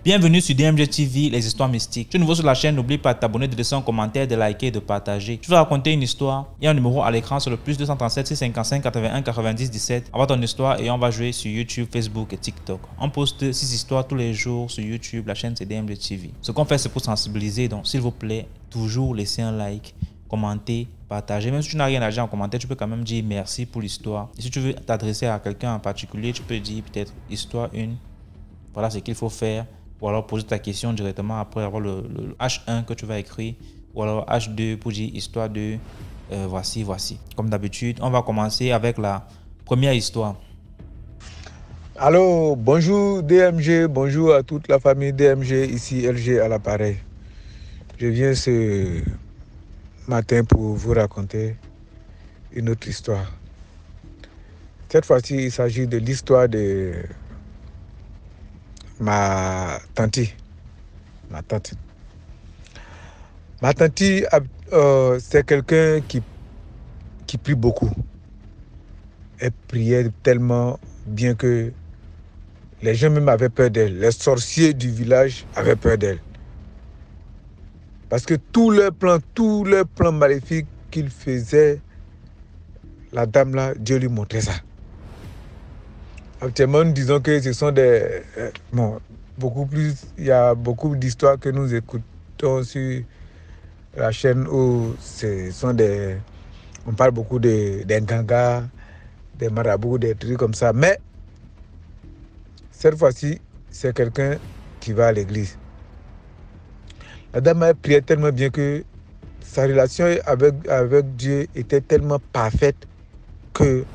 Bienvenue sur DMG TV, les histoires mystiques. Si tu es nouveau sur la chaîne, n'oublie pas de t'abonner, de laisser un commentaire, de liker et de partager. Je vais raconter une histoire. Il y a un numéro à l'écran sur le plus 237 655 81 90 17. Envoie ton histoire et on va jouer sur YouTube, Facebook et TikTok. On poste 6 histoires tous les jours sur YouTube. La chaîne c'est DMG TV. Ce qu'on fait c'est pour sensibiliser. Donc s'il vous plaît, toujours laissez un like, commenter, partager. Même si tu n'as rien à dire en commentaire, tu peux quand même dire merci pour l'histoire. Et si tu veux t'adresser à quelqu'un en particulier, tu peux dire peut-être histoire 1. Voilà ce qu'il faut faire. Ou alors poser ta question directement après avoir le H1 que tu vas écrire. Ou alors H2 pour dire histoire 2. Voici. Comme d'habitude, on va commencer avec la première histoire. Allô, bonjour DMG, bonjour à toute la famille DMG, ici LG à l'appareil. Je viens ce matin pour vous raconter une autre histoire. Cette fois-ci, il s'agit de l'histoire de ma tante. Ma tante, c'est quelqu'un qui prie beaucoup. Elle priait tellement bien que les gens même avaient peur d'elle. Les sorciers du village avaient peur d'elle. Parce que tous leurs plans maléfiques qu'ils faisaient, la dame là, Dieu lui montrait ça. Actuellement, nous disons que ce sont des... il y a beaucoup d'histoires que nous écoutons sur la chaîne où ce sont des... On parle beaucoup des gangas, des marabouts, des trucs comme ça. Mais cette fois-ci, c'est quelqu'un qui va à l'église. La dame a prié tellement bien que sa relation avec Dieu était tellement parfaite que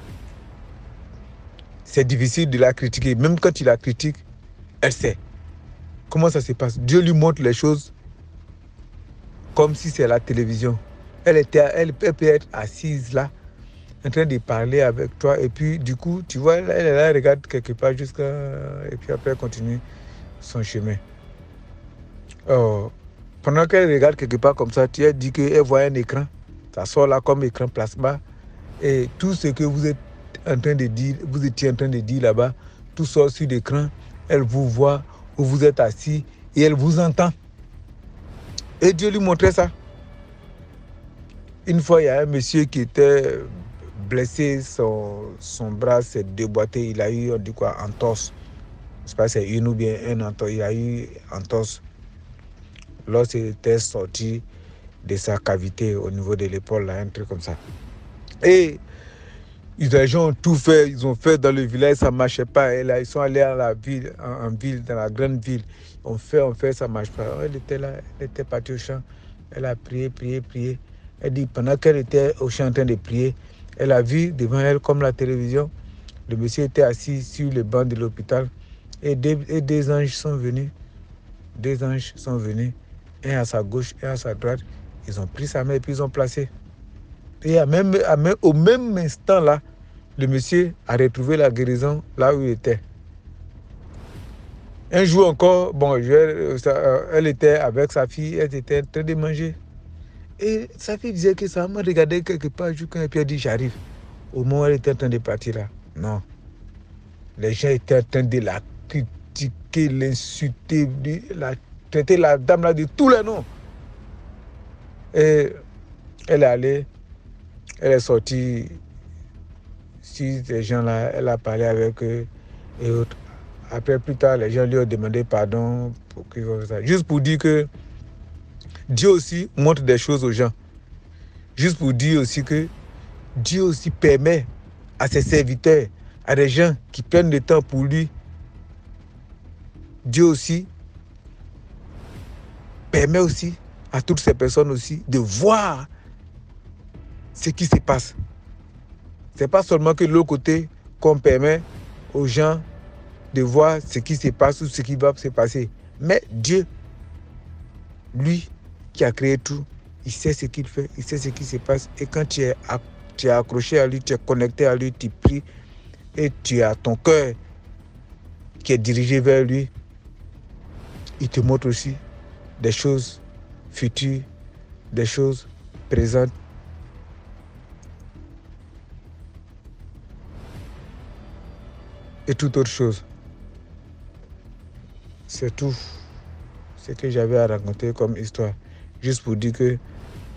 c'est difficile de la critiquer. Même quand il la critique, elle sait comment ça se passe. Dieu lui montre les choses comme si c'est la télévision. Elle peut être assise là, en train de parler avec toi. Et puis, du coup, tu vois, elle regarde quelque part jusqu'à... Et puis après, elle continue son chemin. Pendant qu'elle regarde quelque part comme ça, tu as dit qu'elle voit un écran. Ça sort là comme écran plasma. Et tout ce que vous êtes en train de dire, vous étiez en train de dire là-bas, tout sort sur l'écran. Elle vous voit où vous êtes assis et elle vous entend. Et Dieu lui montrait ça. Une fois, il y a un monsieur qui était blessé, son bras s'est déboîté. Il a eu, on dit quoi, entorse. Je ne sais pas si c'est une ou bien un entorse. Il a eu entorse lorsqu'il était sorti de sa cavité au niveau de l'épaule, un truc comme ça. Et les gens ont tout fait, ils ont fait dans le village, ça ne marchait pas. Et là, ils sont allés à la ville, en ville, dans la grande ville. On fait, ça ne marche pas. Elle était là, elle était partie au champ, elle a prié. Elle dit, pendant qu'elle était au champ en train de prier, elle a vu devant elle, comme la télévision, le monsieur était assis sur le banc de l'hôpital et deux anges sont venus. Un à sa gauche, un à sa droite. Ils ont pris sa main et puis ils ont placé. Et au même instant là, le monsieur a retrouvé la guérison là où il était. Un jour encore, elle était avec sa fille, elle était en train de manger. Et sa fille disait que ça m'a regardé quelque part, et puis elle dit j'arrive. Au moment où elle était en train de partir là, non. Les gens étaient en train de la critiquer, l'insulter, traiter la dame là de tous les noms. Et elle est allée, elle est sortie sur ces gens-là, elle a parlé avec eux et autres. Après, plus tard, les gens lui ont demandé pardon pour qu'ils fassent ça. Juste pour dire que Dieu aussi montre des choses aux gens. Juste pour dire aussi que Dieu aussi permet à ses serviteurs, à des gens qui prennent le temps pour lui, Dieu aussi permet aussi à toutes ces personnes aussi de voir ce qui se passe. Ce n'est pas seulement que de l'autre côté qu'on permet aux gens de voir ce qui se passe ou ce qui va se passer. Mais Dieu, lui qui a créé tout, il sait ce qu'il fait, il sait ce qui se passe. Et quand tu es accroché à lui, tu es connecté à lui, tu pries et tu as ton cœur qui est dirigé vers lui, il te montre aussi des choses futures, des choses présentes. Et toute autre chose. C'est tout. ce que j'avais à raconter comme histoire. Juste pour dire que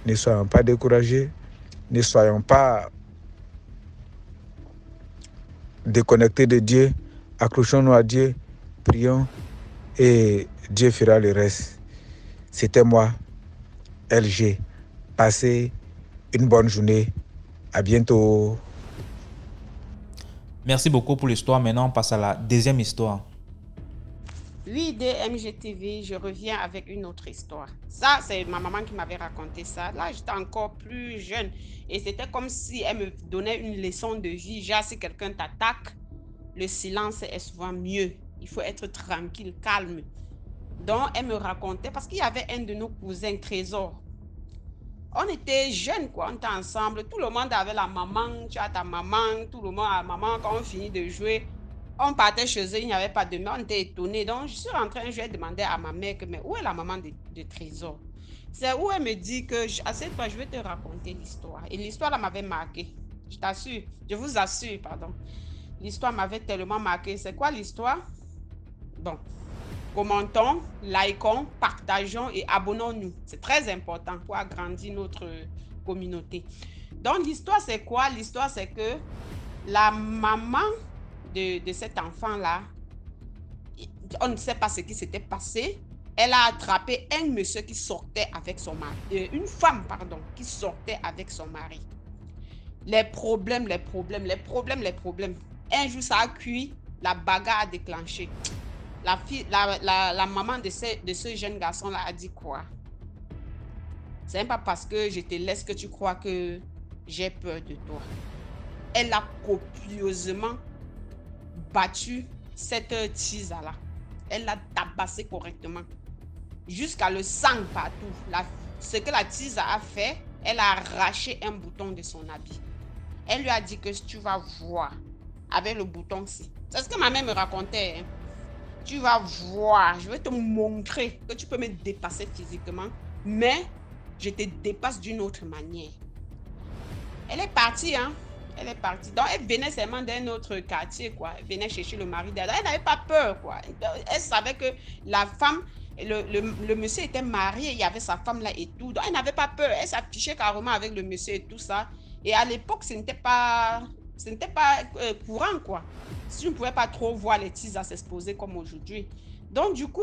ne soyons pas découragés, ne soyons pas déconnectés de Dieu, accrochons-nous à Dieu, prions et Dieu fera le reste. C'était moi, LG. Passez une bonne journée. À bientôt. Merci beaucoup pour l'histoire. Maintenant, on passe à la deuxième histoire. Oui, DMGTV, je reviens avec une autre histoire. Ça, c'est ma maman qui m'avait raconté ça. Là, j'étais encore plus jeune. Et c'était comme si elle me donnait une leçon de vie. Genre, si quelqu'un t'attaque, le silence est souvent mieux. Il faut être tranquille, calme. Donc, elle me racontait, parce qu'il y avait un de nos cousins, Trésor. On était jeunes, quoi. On était ensemble. Tout le monde avait la maman. Tu as ta maman. Tout le monde a la maman. Quand on finit de jouer, on partait chez eux. Il n'y avait pas de mère. On était étonnés. Donc, je suis rentrée. Je lui ai demandé à ma mère mais où est la maman de Trésor? C'est où elle me dit que assieds-toi, je vais te raconter l'histoire. Et l'histoire là m'avait marqué. Je t'assure. Je vous assure, pardon. L'histoire m'avait tellement marqué. C'est quoi l'histoire? Bon. Commentons, likons, partageons et abonnons-nous. C'est très important pour agrandir notre communauté. Donc, l'histoire, c'est quoi? L'histoire, c'est que la maman de cet enfant-là, on ne sait pas ce qui s'était passé. Elle a attrapé un monsieur qui sortait avec son mari. Une femme, pardon, qui sortait avec son mari. Les problèmes. Un jour, ça a cuit, la bagarre a déclenché. La maman de ce jeune garçon-là a dit quoi? C'est pas parce que je te laisse que tu crois que j'ai peur de toi. Elle a copieusement battu cette tisa-là. Elle l'a tabassé correctement. Jusqu'à le sang partout. Ce que la tisa a fait, elle a arraché un bouton de son habit. Elle lui a dit que tu vas voir avec le bouton-ci. C'est ce que ma mère me racontait, hein. Tu vas voir, je vais te montrer que tu peux me dépasser physiquement, mais je te dépasse d'une autre manière. Elle est partie, hein. Elle est partie. Donc, elle venait seulement d'un autre quartier, quoi. Elle venait chercher le mari d'elle. Elle n'avait pas peur, quoi. Elle savait que la femme, le monsieur était marié, il y avait sa femme là et tout. Donc, elle n'avait pas peur. Elle s'affichait carrément avec le monsieur et tout ça. Et à l'époque, ce n'était pas courant, quoi. Si je ne pouvais pas trop voir les tisas s'exposer comme aujourd'hui. Donc, du coup,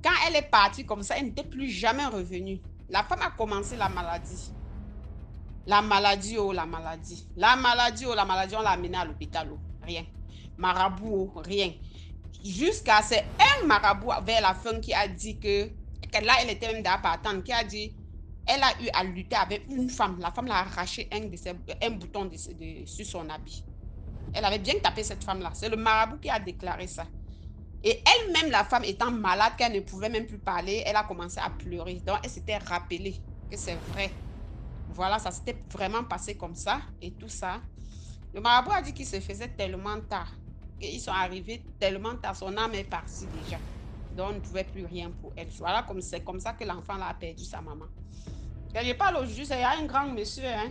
quand elle est partie comme ça, elle n'était plus jamais revenue. La femme a commencé la maladie. La maladie, oh la maladie. La maladie, oh la maladie, on l'a amenée à l'hôpital, oh. Rien. Marabout, oh, rien. Jusqu'à c'est un marabout vers la fin qui a dit que là, elle était même déjà partante, qui a dit elle a eu à lutter avec une femme. La femme l'a arraché un bouton sur son habit. Elle avait bien tapé cette femme-là. C'est le marabout qui a déclaré ça. Et elle-même, la femme étant malade, qu'elle ne pouvait même plus parler, elle a commencé à pleurer. Donc, elle s'était rappelée que c'est vrai. Voilà, ça s'était vraiment passé comme ça et tout ça. Le marabout a dit qu'il se faisait tellement tard. Ils sont arrivés tellement tard. Son âme est partie déjà. Donc, on ne pouvait plus rien pour elle. Voilà, c'est comme ça que l'enfant a perdu sa maman. Quand je parle aujourd'hui, il y a un grand monsieur, hein.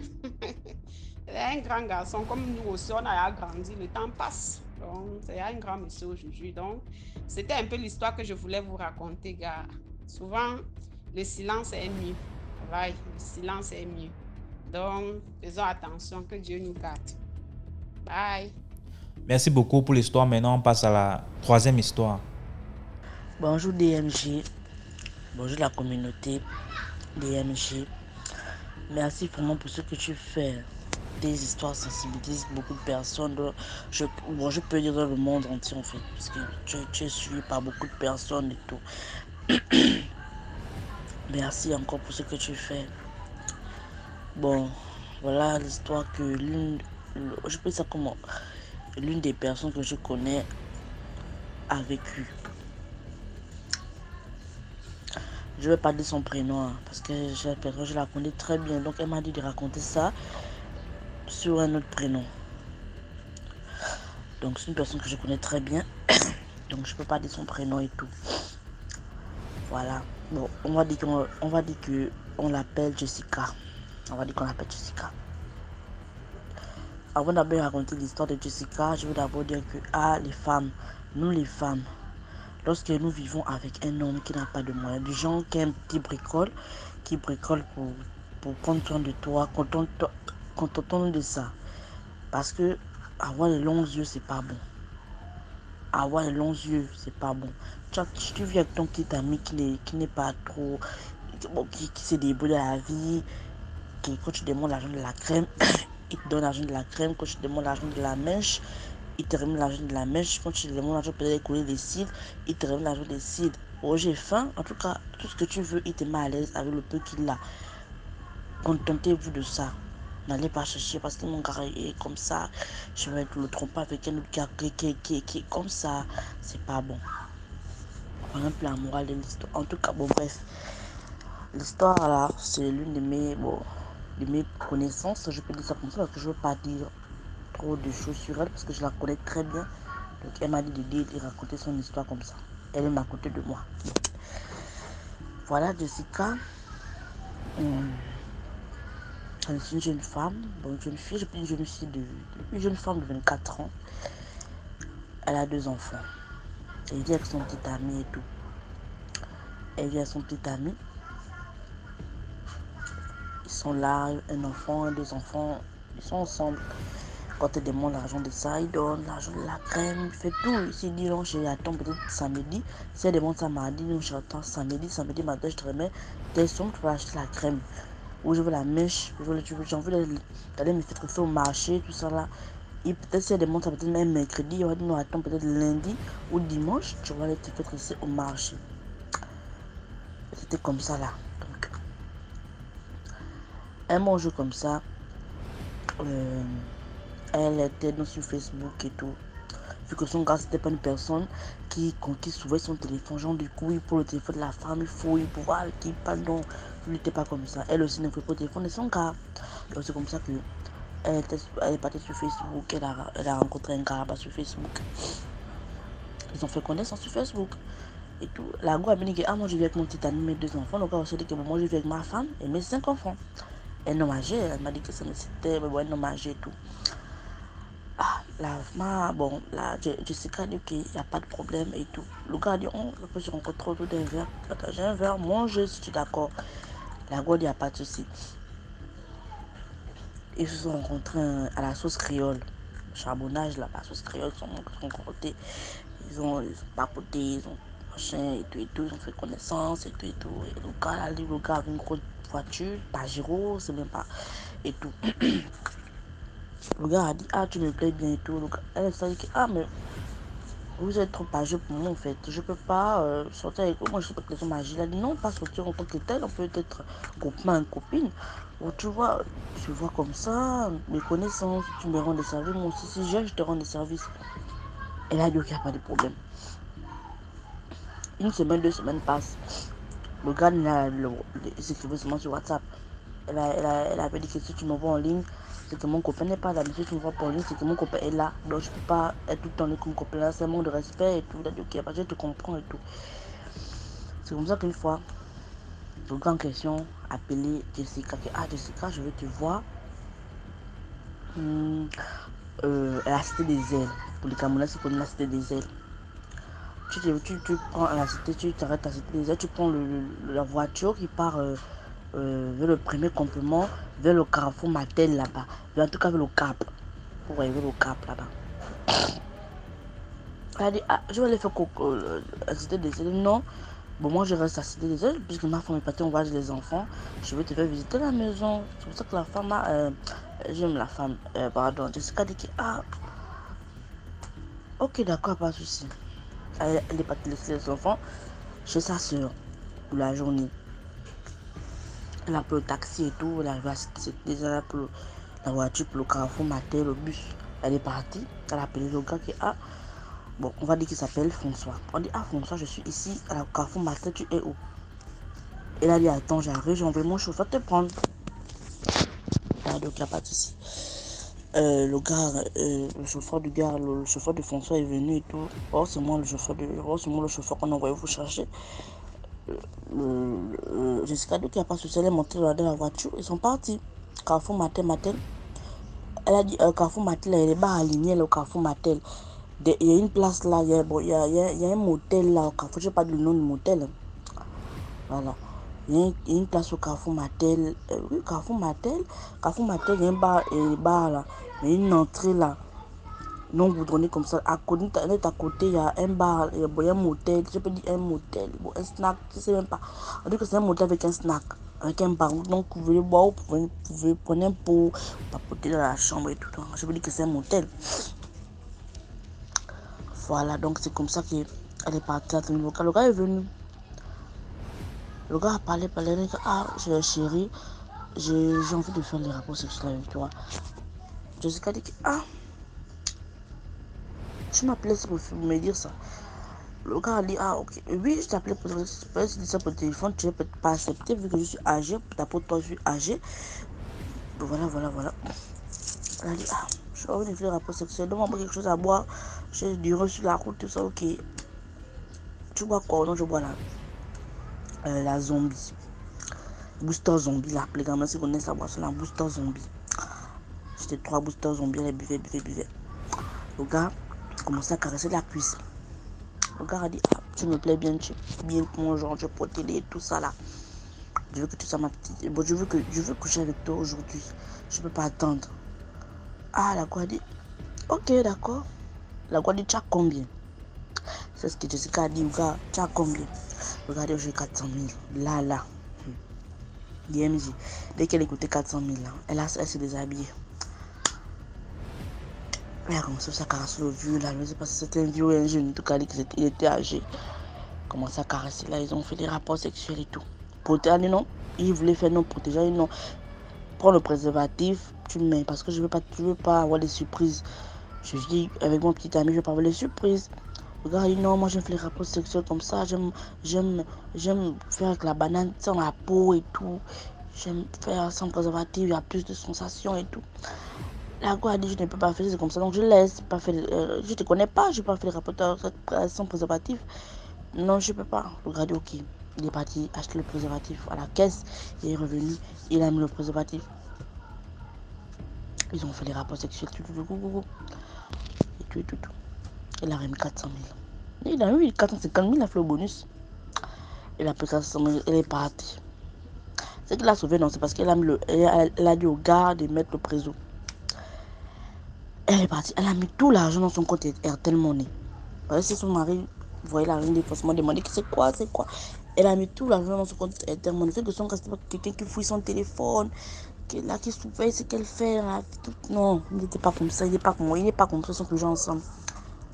Il y a un grand garçon, comme nous aussi, on a grandi, le temps passe. Donc, c'est un grand monsieur aujourd'hui. Donc, c'était un peu l'histoire que je voulais vous raconter, gars. Souvent, le silence est mieux. Ouais, le silence est mieux. Donc, faisons attention, que Dieu nous garde. Bye. Merci beaucoup pour l'histoire. Maintenant, on passe à la troisième histoire. Bonjour DMG. Bonjour la communauté DMG. Merci vraiment pour ce que tu fais. Tes histoires sensibilisent beaucoup de personnes. Je peux dire dans le monde entier en fait, parce que tu es suivi par beaucoup de personnes et tout. Merci encore pour ce que tu fais. Bon, voilà l'histoire que je peux dire comment l'une des personnes que je connais a vécu. Je vais pas dire son prénom hein, parce que je la connais très bien. Donc elle m'a dit de raconter ça sur un autre prénom. Donc c'est une personne que je connais très bien. Donc je peux pas dire son prénom et tout. Voilà. Bon, on va dire qu'on l'appelle Jessica. On va dire qu'on l'appelle Jessica. Avant d'abord raconter l'histoire de Jessica, je veux d'abord dire que les femmes, nous les femmes, lorsque nous vivons avec un homme qui n'a pas de moyens, du genre qui est un petit bricole, qui bricole pour prendre soin de toi, contente de ça. Parce que avoir les longs yeux, c'est pas bon. Avoir les longs yeux, c'est pas bon. Tu vis avec ton petit ami qui n'est pas trop, qui se débrouille dans la vie, qui, quand tu demandes l'argent de la crème, il te donne l'argent de la crème. Quand tu demandes l'argent de la mèche, il te remet l'argent de la mèche. Quand tu demandes l'argent pour aller couler les cils, il te remet l'argent des cils. Oh, j'ai faim. En tout cas, tout ce que tu veux, il te met à l'aise avec le peu qu'il a. Contentez-vous de ça. N'allez pas chercher parce que mon gars est comme ça. Je vais le tromper avec un autre gars qui est comme ça. C'est pas bon. Par exemple, la morale de l'histoire. En tout cas, bon, bref. L'histoire là, c'est l'une de mes connaissances. Je peux dire ça comme ça parce que je ne veux pas dire trop de choses sur elle parce que je la connais très bien. Donc, elle m'a dit de raconter son histoire comme ça. Elle est à côté de moi. Voilà, Jessica. Je suis une jeune femme, une jeune fille, je peux dire une jeune femme de 24 ans. Elle a 2 enfants. Elle vit avec son petit ami et tout. Elle vit avec son petit ami. Ils sont là, un enfant, 2 enfants, ils sont ensemble. Quand elle demande l'argent de ça, il donne l'argent de la crème, il fait tout. S'il dit non, chérie, attends peut-être samedi. Si elle demande ça mardi, non, j'attends samedi matin, je te remets tes sommes, tu vas acheter la crème. Ou je veux la mèche, j'ai envie d'aller me faire tresser au marché, tout ça là. Et peut-être si elle demande ça, peut-être même mercredi, on va dire non, attends peut-être lundi ou dimanche, tu vas aller te faire tresser au marché. C'était comme ça là. Donc, un bon jeu comme ça, elle était sur Facebook et tout. Vu que son gars c'était pas une personne qui souvait son téléphone, genre du coup il pour le téléphone de la femme, il faut pour voir qui parle, donc lui n'était pas comme ça. Elle aussi ne fait pas le téléphone de son gars. Donc c'est comme ça que elle est partie sur Facebook, elle a rencontré un gars là-bas sur Facebook. Ils ont fait connaissance sur Facebook et tout. La go a bien dit que moi je vis avec mon petit ami, mes 2 enfants. Donc elle a dit que moi je vis avec ma femme et mes 5 enfants. Un homme âgé, elle m'a dit que ça nécessitait un homme âgé et tout. Bon, là, Jessica dit qu'il n'y a pas de problème et tout. Le gars dit, on peut se rencontrer autour d'un verre. J'ai un verre, mange si tu es d'accord. La go dit, il n'y a pas de souci. Ils se sont rencontrés à la sauce créole. Charbonnage, là, la sauce créole, ils sont rencontrés. Ils ont papoté, ils ont machin et tout. Ils ont fait connaissance et tout. Et le gars, là, le gars avait une grosse voiture, Pajero, c'est même pas. Et tout. Le gars a dit, tu me plais bien et tout. Donc, elle s'est dit, mais vous êtes trop âgé pour moi en fait. Je peux pas sortir avec vous. Moi, je sais pas que les hommes âgés. Il a dit, non, pas sortir en tant que tel. On peut être copain, copine. Ou tu vois comme ça, mes connaissances, tu me rends des services. Moi aussi, si je te rends des services. Elle a dit, ok, il n'y a pas de problème. 1 semaine, 2 semaines passent. Le gars, il s'écrivait seulement sur WhatsApp. Elle avait dit que si tu me vois en ligne, c'est que mon copain n'est pas là. Mais si tu me vois pas en ligne, c'est que mon copain est là. Donc je peux pas être tout le temps avec mon copain là. C'est un manque de respect et tout. Il a dit ok, je te comprends et tout. C'est comme ça qu'une fois, le gars en question a appelé Jessica. Jessica, je veux te voir. Elle a cité des ailes. Pour les Camerounais, c'est qu'on a cité des ailes. Tu prends à la cité, tu t'arrêtes à la cité des ailes, tu prends la voiture qui part vers le premier complément, vers le carrefour Matel là-bas. En tout cas, vers le Cap. Vous voyez, vers le Cap là-bas. Elle a dit, je vais aller faire la cité des ailes. Non, bon, moi je reste à la cité des ailes, puisque ma femme est partie en voyage des enfants. Je vais te faire visiter la maison. C'est pour ça que la femme a. J'aime la femme. Pardon, Jessica dit que. Ok, d'accord, pas de souci. Elle est partie laisser les enfants chez sa soeur pour la journée. Elle a pris le taxi et tout. Elle arrive à déjà pour la voiture, pour le carrefour Matel, le bus. Elle est partie. Elle a appelé le gars qui bon, on va dire qu'il s'appelle François. On dit François, je suis ici à la carrefour Matel, tu es où? Elle a dit attends, j'arrive, j'ai envoyé mon chauffeur te prendre. Donc il n'y a pas de souci. Le gars, le chauffeur du gars, le chauffeur de François est venu et tout. C'est moi le chauffeur qu'on a envoyé vous chercher. Jessica dit qu'il n'y a pas de souci, elle est montée dans la voiture, ils sont partis. Carrefour Matel. Elle a dit Carrefour Matel, elle est pas alignée le Carrefour Matel. Il y a une place là, il y a un motel là au Carrefour. Je ne sais pas le nom du motel. Hein. Voilà. Il y a une place au Carrefour Matel. Oui, Carrefour Matel. Carrefour Matel, il y a un bar là. Il y a une entrée là. Non, vous donnez comme ça. À côté, à côté, il y a un bar, il y a un motel. Je peux dire un motel. Bon, un snack, je ne sais même pas. On dit que c'est un motel avec un snack. Avec un bar. Donc, vous pouvez boire, vous pouvez prendre un pot, papoter dans la chambre et tout. Je peux dire que c'est un motel. Voilà, donc c'est comme ça qu'elle est partie à le gars. Le gars est venu. Le gars a parlé, il dit, ah, chérie, j'ai envie de faire les rapports sexuels avec toi. Jessica dit, ah, tu m'appelais pour me dire ça. Le gars a dit, ah, ok, oui, je t'appelais pour dire ça pour le téléphone, tu ne peux pas accepter vu que je suis âgé, pour toi, je suis âgé. Voilà. Elle a dit, ah, j'ai envie de faire les rapports sexuels, donne-moi quelque chose à boire. J'ai du rhum sur la route, tout ça, ok. Tu bois quoi? Non, je bois la zombie. Booster zombie, là, les gamins, si vous connaissez la boisson, la booster zombie. J'étais 3 boosters zombies, elle buvait. Le gars a commencé à caresser la cuisse. Le gars a dit, ah, tu me plais bien, tu es bien mon genre, tu es protégé et tout ça là. Je veux que tu sois ma petite. Bon, je veux coucher avec toi aujourd'hui. Je peux pas attendre. Ah, la quoi a dit, ok, d'accord. La quoi a dit, tu as combien? C'est ce que Jessica a dit, le gars, tu as combien? Regardez, j'ai 400 000. Là. DMJ. Dès qu'elle écoutait 400 000, là, elle s'est déshabillée. Elle a commencé à caresser le vieux là, je ne sais pas si c'était un vieux ou un jeune, en tout cas il était âgé. Commencé à caresser là, ils ont fait des rapports sexuels et tout. Protéger, non, ils voulaient faire non protéger, non. Prends le préservatif, tu mets, parce que je veux pas avoir des surprises. Je dis avec mon petit ami, je veux pas avoir des surprises. Le gars dit non, moi j'aime faire les rapports sexuels comme ça, j'aime faire avec la banane sans la peau et tout. J'aime faire sans préservatif, il y a plus de sensations et tout. La quoi a dit je ne peux pas faire, c'est comme ça, donc je laisse pas faire. Je te connais pas, je peux pas faire les rapports sans préservatif. Non, je peux pas. Le gars dit ok. Il est parti acheter le préservatif à la caisse, il est revenu, il a mis le préservatif. Ils ont fait les rapports sexuels, tout. Il a remis 400 000. Il a eu 450 000, il a fait le bonus. Il a pris 400 000, elle est partie. Ce qu'il a sauvé, non, c'est parce qu'elle a dit au gars de mettre le préso. Elle est partie, elle a mis tout l'argent dans son compte Airtel Money. Si son mari voyait l'argent, il forcément demandé c'est quoi. Elle a mis tout l'argent dans son compte Airtel Money. C'est que son gars, c'est pas quelqu'un qui fouille son téléphone, qui surveille ce qu'elle fait. Là, non, il n'était pas comme ça, il n'est pas comme moi, il n'est pas comme ça, ils sont toujours ensemble.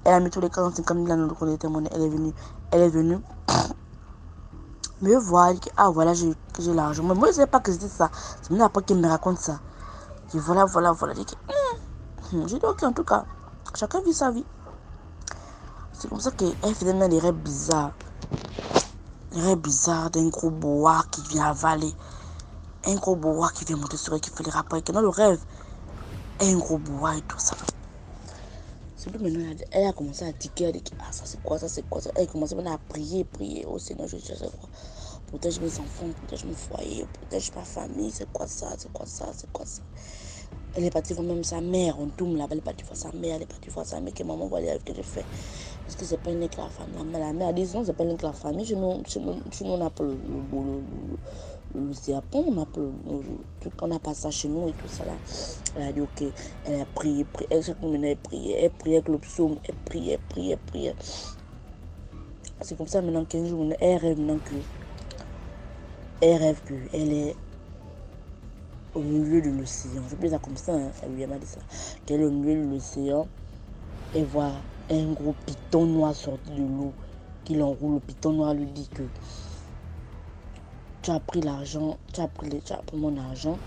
Elle a mis tous les 45 000 dans le compte Airtel Money. Elle est venue me voir, elle dit, ah voilà, j'ai l'argent. Mais moi, je ne savais pas que c'était ça. C'est maintenant après qu'elle me raconte ça. Je dis voilà. J'ai dit ok, en tout cas, chacun vit sa vie. C'est comme ça qu'elle faisait même des rêves bizarres. Des rêves bizarres d'un gros boa qui vient avaler. Un gros boa qui vient monter sur elle, qui fait les rapports. Dans le rêve, un gros boa et tout ça. C'est plus maintenant, elle a commencé à tiquer. Elle dit, ah ça c'est quoi. Elle a commencé maintenant à prier. Oh Seigneur, je sais quoi. Protège mes enfants, protège mon foyer, protège ma famille. C'est quoi ça. Elle est partie voir même sa mère, on tourne là-bas, elle est partie voir sa mère, que maman voit ce que je fais. Est-ce que c'est pas une avec la famille? La mère a dit non, c'est pas une avec la famille. Chez nous, on appelle le Japon, on n'a pas ça chez nous et tout ça là. Elle a dit ok, elle a prié, chaque moment elle priait avec le psaume, elle priait. C'est comme ça maintenant qu'un jour, elle rêve qu'elle est au milieu de l'océan. Je peux dire ça comme ça, hein. Elle m'a dit ça. Qu'elle est au milieu de l'océan et voit un gros python noir sorti de l'eau qui l'enroule. Le python noir lui dit que tu as pris l'argent, tu as pris mon argent.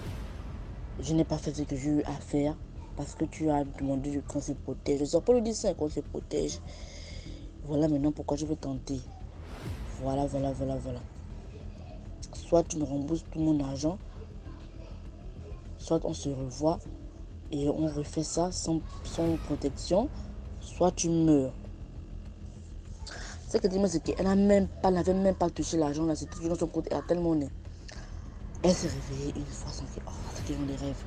Je n'ai pas fait ce que j'ai eu à faire parce que tu as demandé qu'on se protège. Je ne sais pas lui dire ça, qu'on se protège. Voilà maintenant pourquoi je veux tenter. Voilà. Soit tu me rembourses tout mon argent, soit on se revoit et on refait ça sans protection, soit tu meurs. Ce que dit, c'est qu'elle n'avait même pas touché l'argent, là, c'était toujours dans son compte Airtel Money. Elle s'est réveillée une fois sans que, c'est toujours des rêves.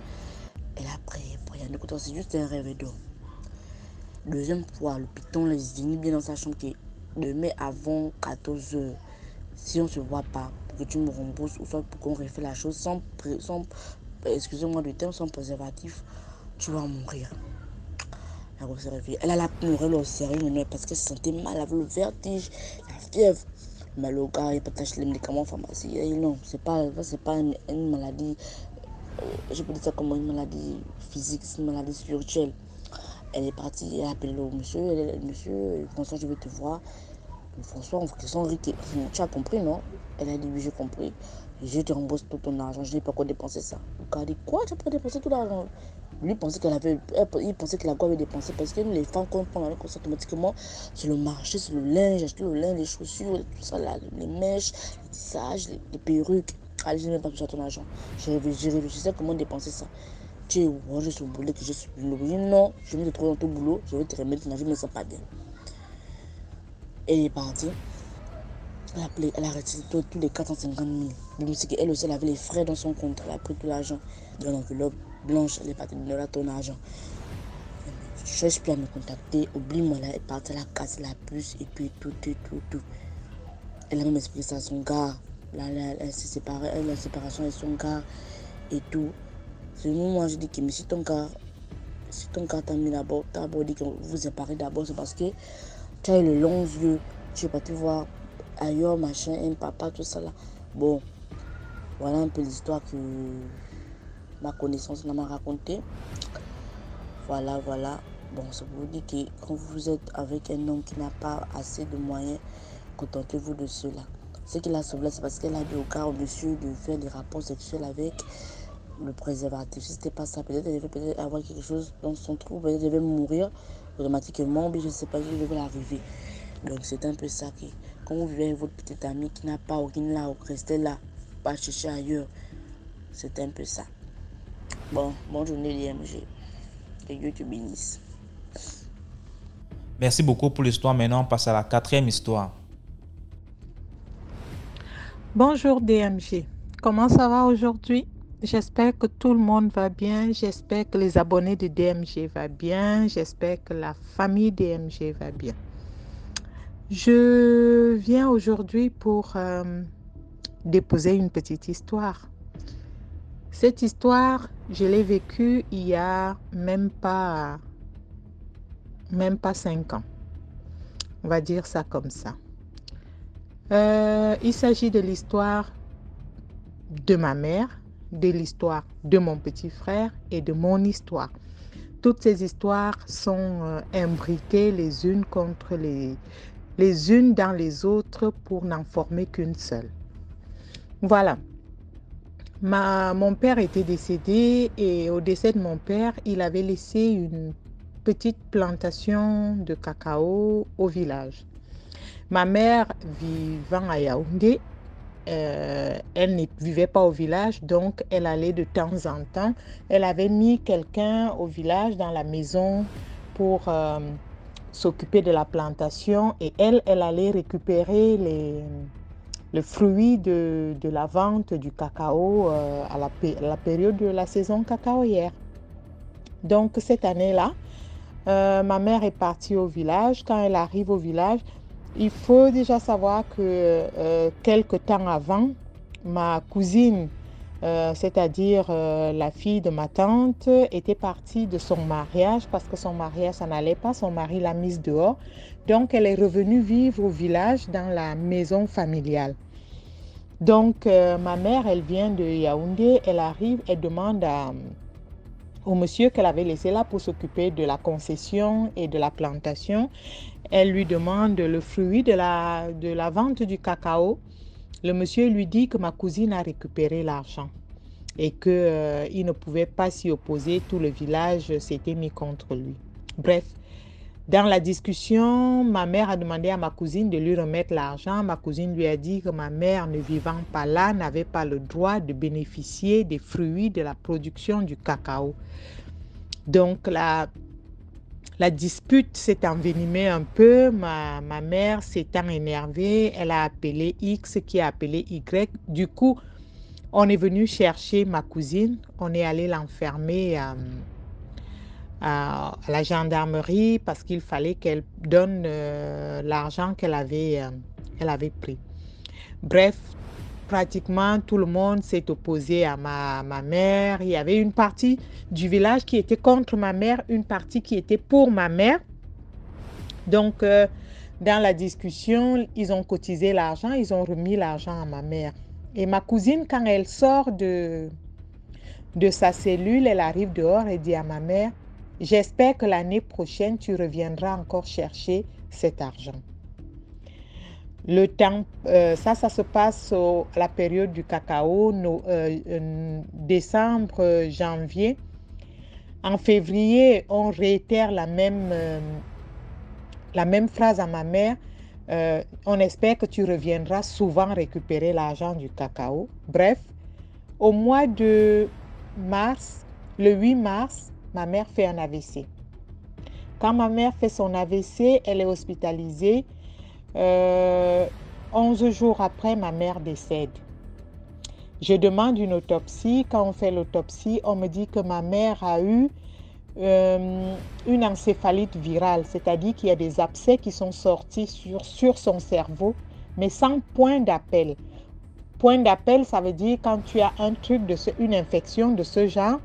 Elle a prié, écoute, c'est juste un rêve d'eau. Deuxième fois, le piton les dit bien dans sa chambre que demain avant 14 h, si on ne se voit pas, pour que tu me rembourses ou soit pour qu'on refait la chose sans excusez-moi du terme, sans préservatif, tu vas mourir. La grosse s'est réveillée. Elle a pleuré au sérieux maintenant parce qu'elle se sentait mal, elle avait le vertige, la fièvre. Mais le gars, il partage les médicaments en pharmacie. Et non, c'est pas une maladie, je peux dire ça comme une maladie physique, c'est une maladie spirituelle. Elle est partie, elle a appelé le monsieur, monsieur, François, je vais te voir. François, on fait son riz. Tu as compris, non? Elle a dit, oui, j'ai compris. Je te rembourse tout ton argent, je n'ai pas quoi dépenser ça. Le gars a dit, quoi, tu as pas dépensé tout l'argent? Lui pensait il pensait que la quoi avait dépensé parce que les femmes, quand on prend l'argent automatiquement, c'est le marché, c'est le linge, acheter le linge, les chaussures, tout ça, là, les mèches, les tissages, les perruques. Allez, je n'ai même pas touché à ton argent. J'ai réfléchissais comment dépenser ça. Tu es où? Je suis au boulot, que je suis au boulot. Non, je vais te trouver dans ton boulot, je vais te remettre ton argent, mais ça pas bien. Elle est partie. Elle a retiré tous les 450 000. Donc, c'est qu'elle aussi, elle avait les frais dans son compte. Elle a pris tout l'argent dans l'enveloppe blanche. Elle est partie de donner ton argent. Je ne cherche plus à me contacter. Oublie-moi, elle est partie, elle a cassé la puce et puis tout. Elle a même expliqué ça à son gars. Elle s'est séparée, la séparation avec son gars et tout. C'est le moment où j'ai dit que mais si ton gars t'a mis d'abord, t'as d'abord dit que vous vous séparez d'abord, c'est parce que tu as eu le long yeux. Tu es parti voir ailleurs, machin, un papa, tout ça là. Bon, voilà un peu l'histoire que ma connaissance m'a raconté. Voilà. Bon, ça vous dit que quand vous êtes avec un homme qui n'a pas assez de moyens, contentez-vous de cela. Ce qui l'a sauvé, c'est parce qu'elle a dit au gars, au monsieur, de faire des rapports sexuels avec le préservatif. Si c'était pas ça, peut-être elle devait peut-être avoir quelque chose dans son trou, peut-être elle devait mourir automatiquement, mais je ne sais pas, il devait l'arriver. Donc c'est un peu ça qui, quand vous vivez avec votre petite amie qui n'a pas aucune là, restez là, pas chercher ailleurs. C'est un peu ça. Bon, bonne journée DMG. Que Dieu te bénisse. Merci beaucoup pour l'histoire. Maintenant, on passe à la 4e histoire. Bonjour DMG. Comment ça va aujourd'hui? J'espère que tout le monde va bien. J'espère que les abonnés de DMG vont bien. J'espère que la famille DMG va bien. Je viens aujourd'hui pour déposer une petite histoire. Cette histoire, je l'ai vécue il y a même pas 5 ans. On va dire ça comme ça. Il s'agit de l'histoire de ma mère, de l'histoire de mon petit frère et de mon histoire. Toutes ces histoires sont imbriquées les unes contre les unes dans les autres pour n'en former qu'une seule. Voilà. Mon père était décédé et au décès de mon père, il avait laissé une petite plantation de cacao au village. Ma mère vivant à Yaoundé, elle ne vivait pas au village, donc elle allait de temps en temps. Elle avait mis quelqu'un au village dans la maison pour s'occuper de la plantation et elle allait récupérer le fruit de la vente du cacao à la période de la saison cacaoyère. Donc cette année-là, ma mère est partie au village. Quand elle arrive au village, il faut déjà savoir que quelque temps avant, ma cousine, c'est-à-dire la fille de ma tante, était partie de son mariage parce que son mariage, ça n'allait pas. Son mari l'a mise dehors. Donc, elle est revenue vivre au village dans la maison familiale. Donc, ma mère, elle vient de Yaoundé. Elle arrive, elle demande au monsieur qu'elle avait laissé là pour s'occuper de la concession et de la plantation. Elle lui demande le fruit de la vente du cacao. Le monsieur lui dit que ma cousine a récupéré l'argent et qu'il ne pouvait pas s'y opposer. Tout le village s'était mis contre lui. Bref, dans la discussion, ma mère a demandé à ma cousine de lui remettre l'argent. Ma cousine lui a dit que ma mère, ne vivant pas là, n'avait pas le droit de bénéficier des fruits de la production du cacao. Donc, la dispute s'est envenimée un peu. Ma mère s'étant énervée, elle a appelé X qui a appelé Y. Du coup, on est venu chercher ma cousine. On est allé l'enfermer à la gendarmerie parce qu'il fallait qu'elle donne l'argent qu'elle avait pris. Bref, pratiquement tout le monde s'est opposé à ma mère. Il y avait une partie du village qui était contre ma mère, une partie qui était pour ma mère. Donc, dans la discussion, ils ont cotisé l'argent, ils ont remis l'argent à ma mère. Et ma cousine, quand elle sort de sa cellule, elle arrive dehors et dit à ma mère, « J'espère que l'année prochaine, tu reviendras encore chercher cet argent. » Le temps, ça se passe à la période du cacao, décembre, janvier. En février, on réitère la même phrase à ma mère. On espère que tu reviendras souvent récupérer l'argent du cacao. Bref, au mois de mars, le 8 mars, ma mère fait un AVC. Quand ma mère fait son AVC, elle est hospitalisée. 11 jours après, ma mère décède. Je demande une autopsie. Quand on fait l'autopsie, on me dit que ma mère a eu une encéphalite virale, c'est-à-dire qu'il y a des abcès qui sont sortis sur son cerveau, mais sans point d'appel. Point d'appel, ça veut dire quand tu as un truc une infection de ce genre,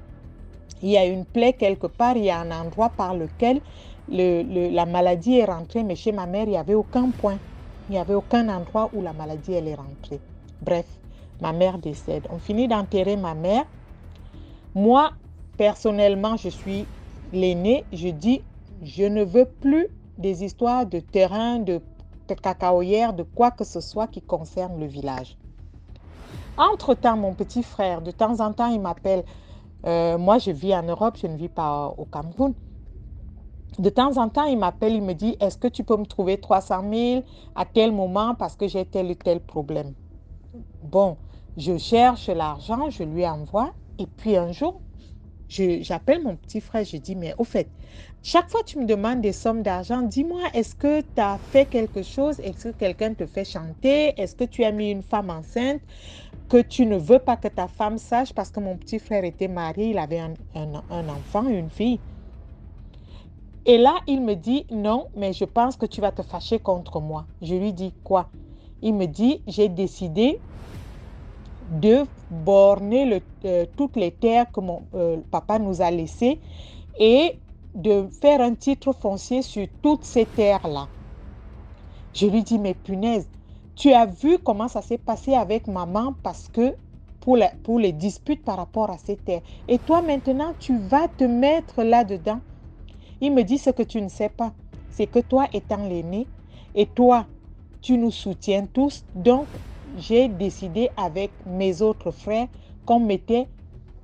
il y a une plaie quelque part, il y a un endroit par lequel la maladie est rentrée, mais chez ma mère, il n'y avait aucun point. Il n'y avait aucun endroit où la maladie elle est rentrée. Bref, ma mère décède. On finit d'enterrer ma mère. Moi, personnellement, je suis l'aînée. Je dis, je ne veux plus des histoires de terrain, de cacaoyère, de quoi que ce soit qui concerne le village. Entre-temps, mon petit frère, de temps en temps, il m'appelle. Moi, je vis en Europe, je ne vis pas au Cameroun. De temps en temps, il m'appelle, il me dit, est-ce que tu peux me trouver 300 000 à tel moment parce que j'ai tel ou tel problème. Bon, je cherche l'argent, je lui envoie. Et puis un jour, j'appelle mon petit frère, je dis, mais au fait, chaque fois que tu me demandes des sommes d'argent, dis-moi, est-ce que tu as fait quelque chose? Est-ce que quelqu'un te fait chanter? Est-ce que tu as mis une femme enceinte que tu ne veux pas que ta femme sache? Parce que mon petit frère était marié, il avait un enfant, une fille. Et là, il me dit, non, mais je pense que tu vas te fâcher contre moi. Je lui dis, quoi? Il me dit, j'ai décidé de borner toutes les terres que mon papa nous a laissées et de faire un titre foncier sur toutes ces terres-là. Je lui dis, mais punaise, tu as vu comment ça s'est passé avec maman parce que pour les disputes par rapport à ces terres. Et toi, maintenant, tu vas te mettre là-dedans. Il me dit, ce que tu ne sais pas, c'est que toi, étant l'aîné, et toi, tu nous soutiens tous. Donc, j'ai décidé avec mes autres frères qu'on mettait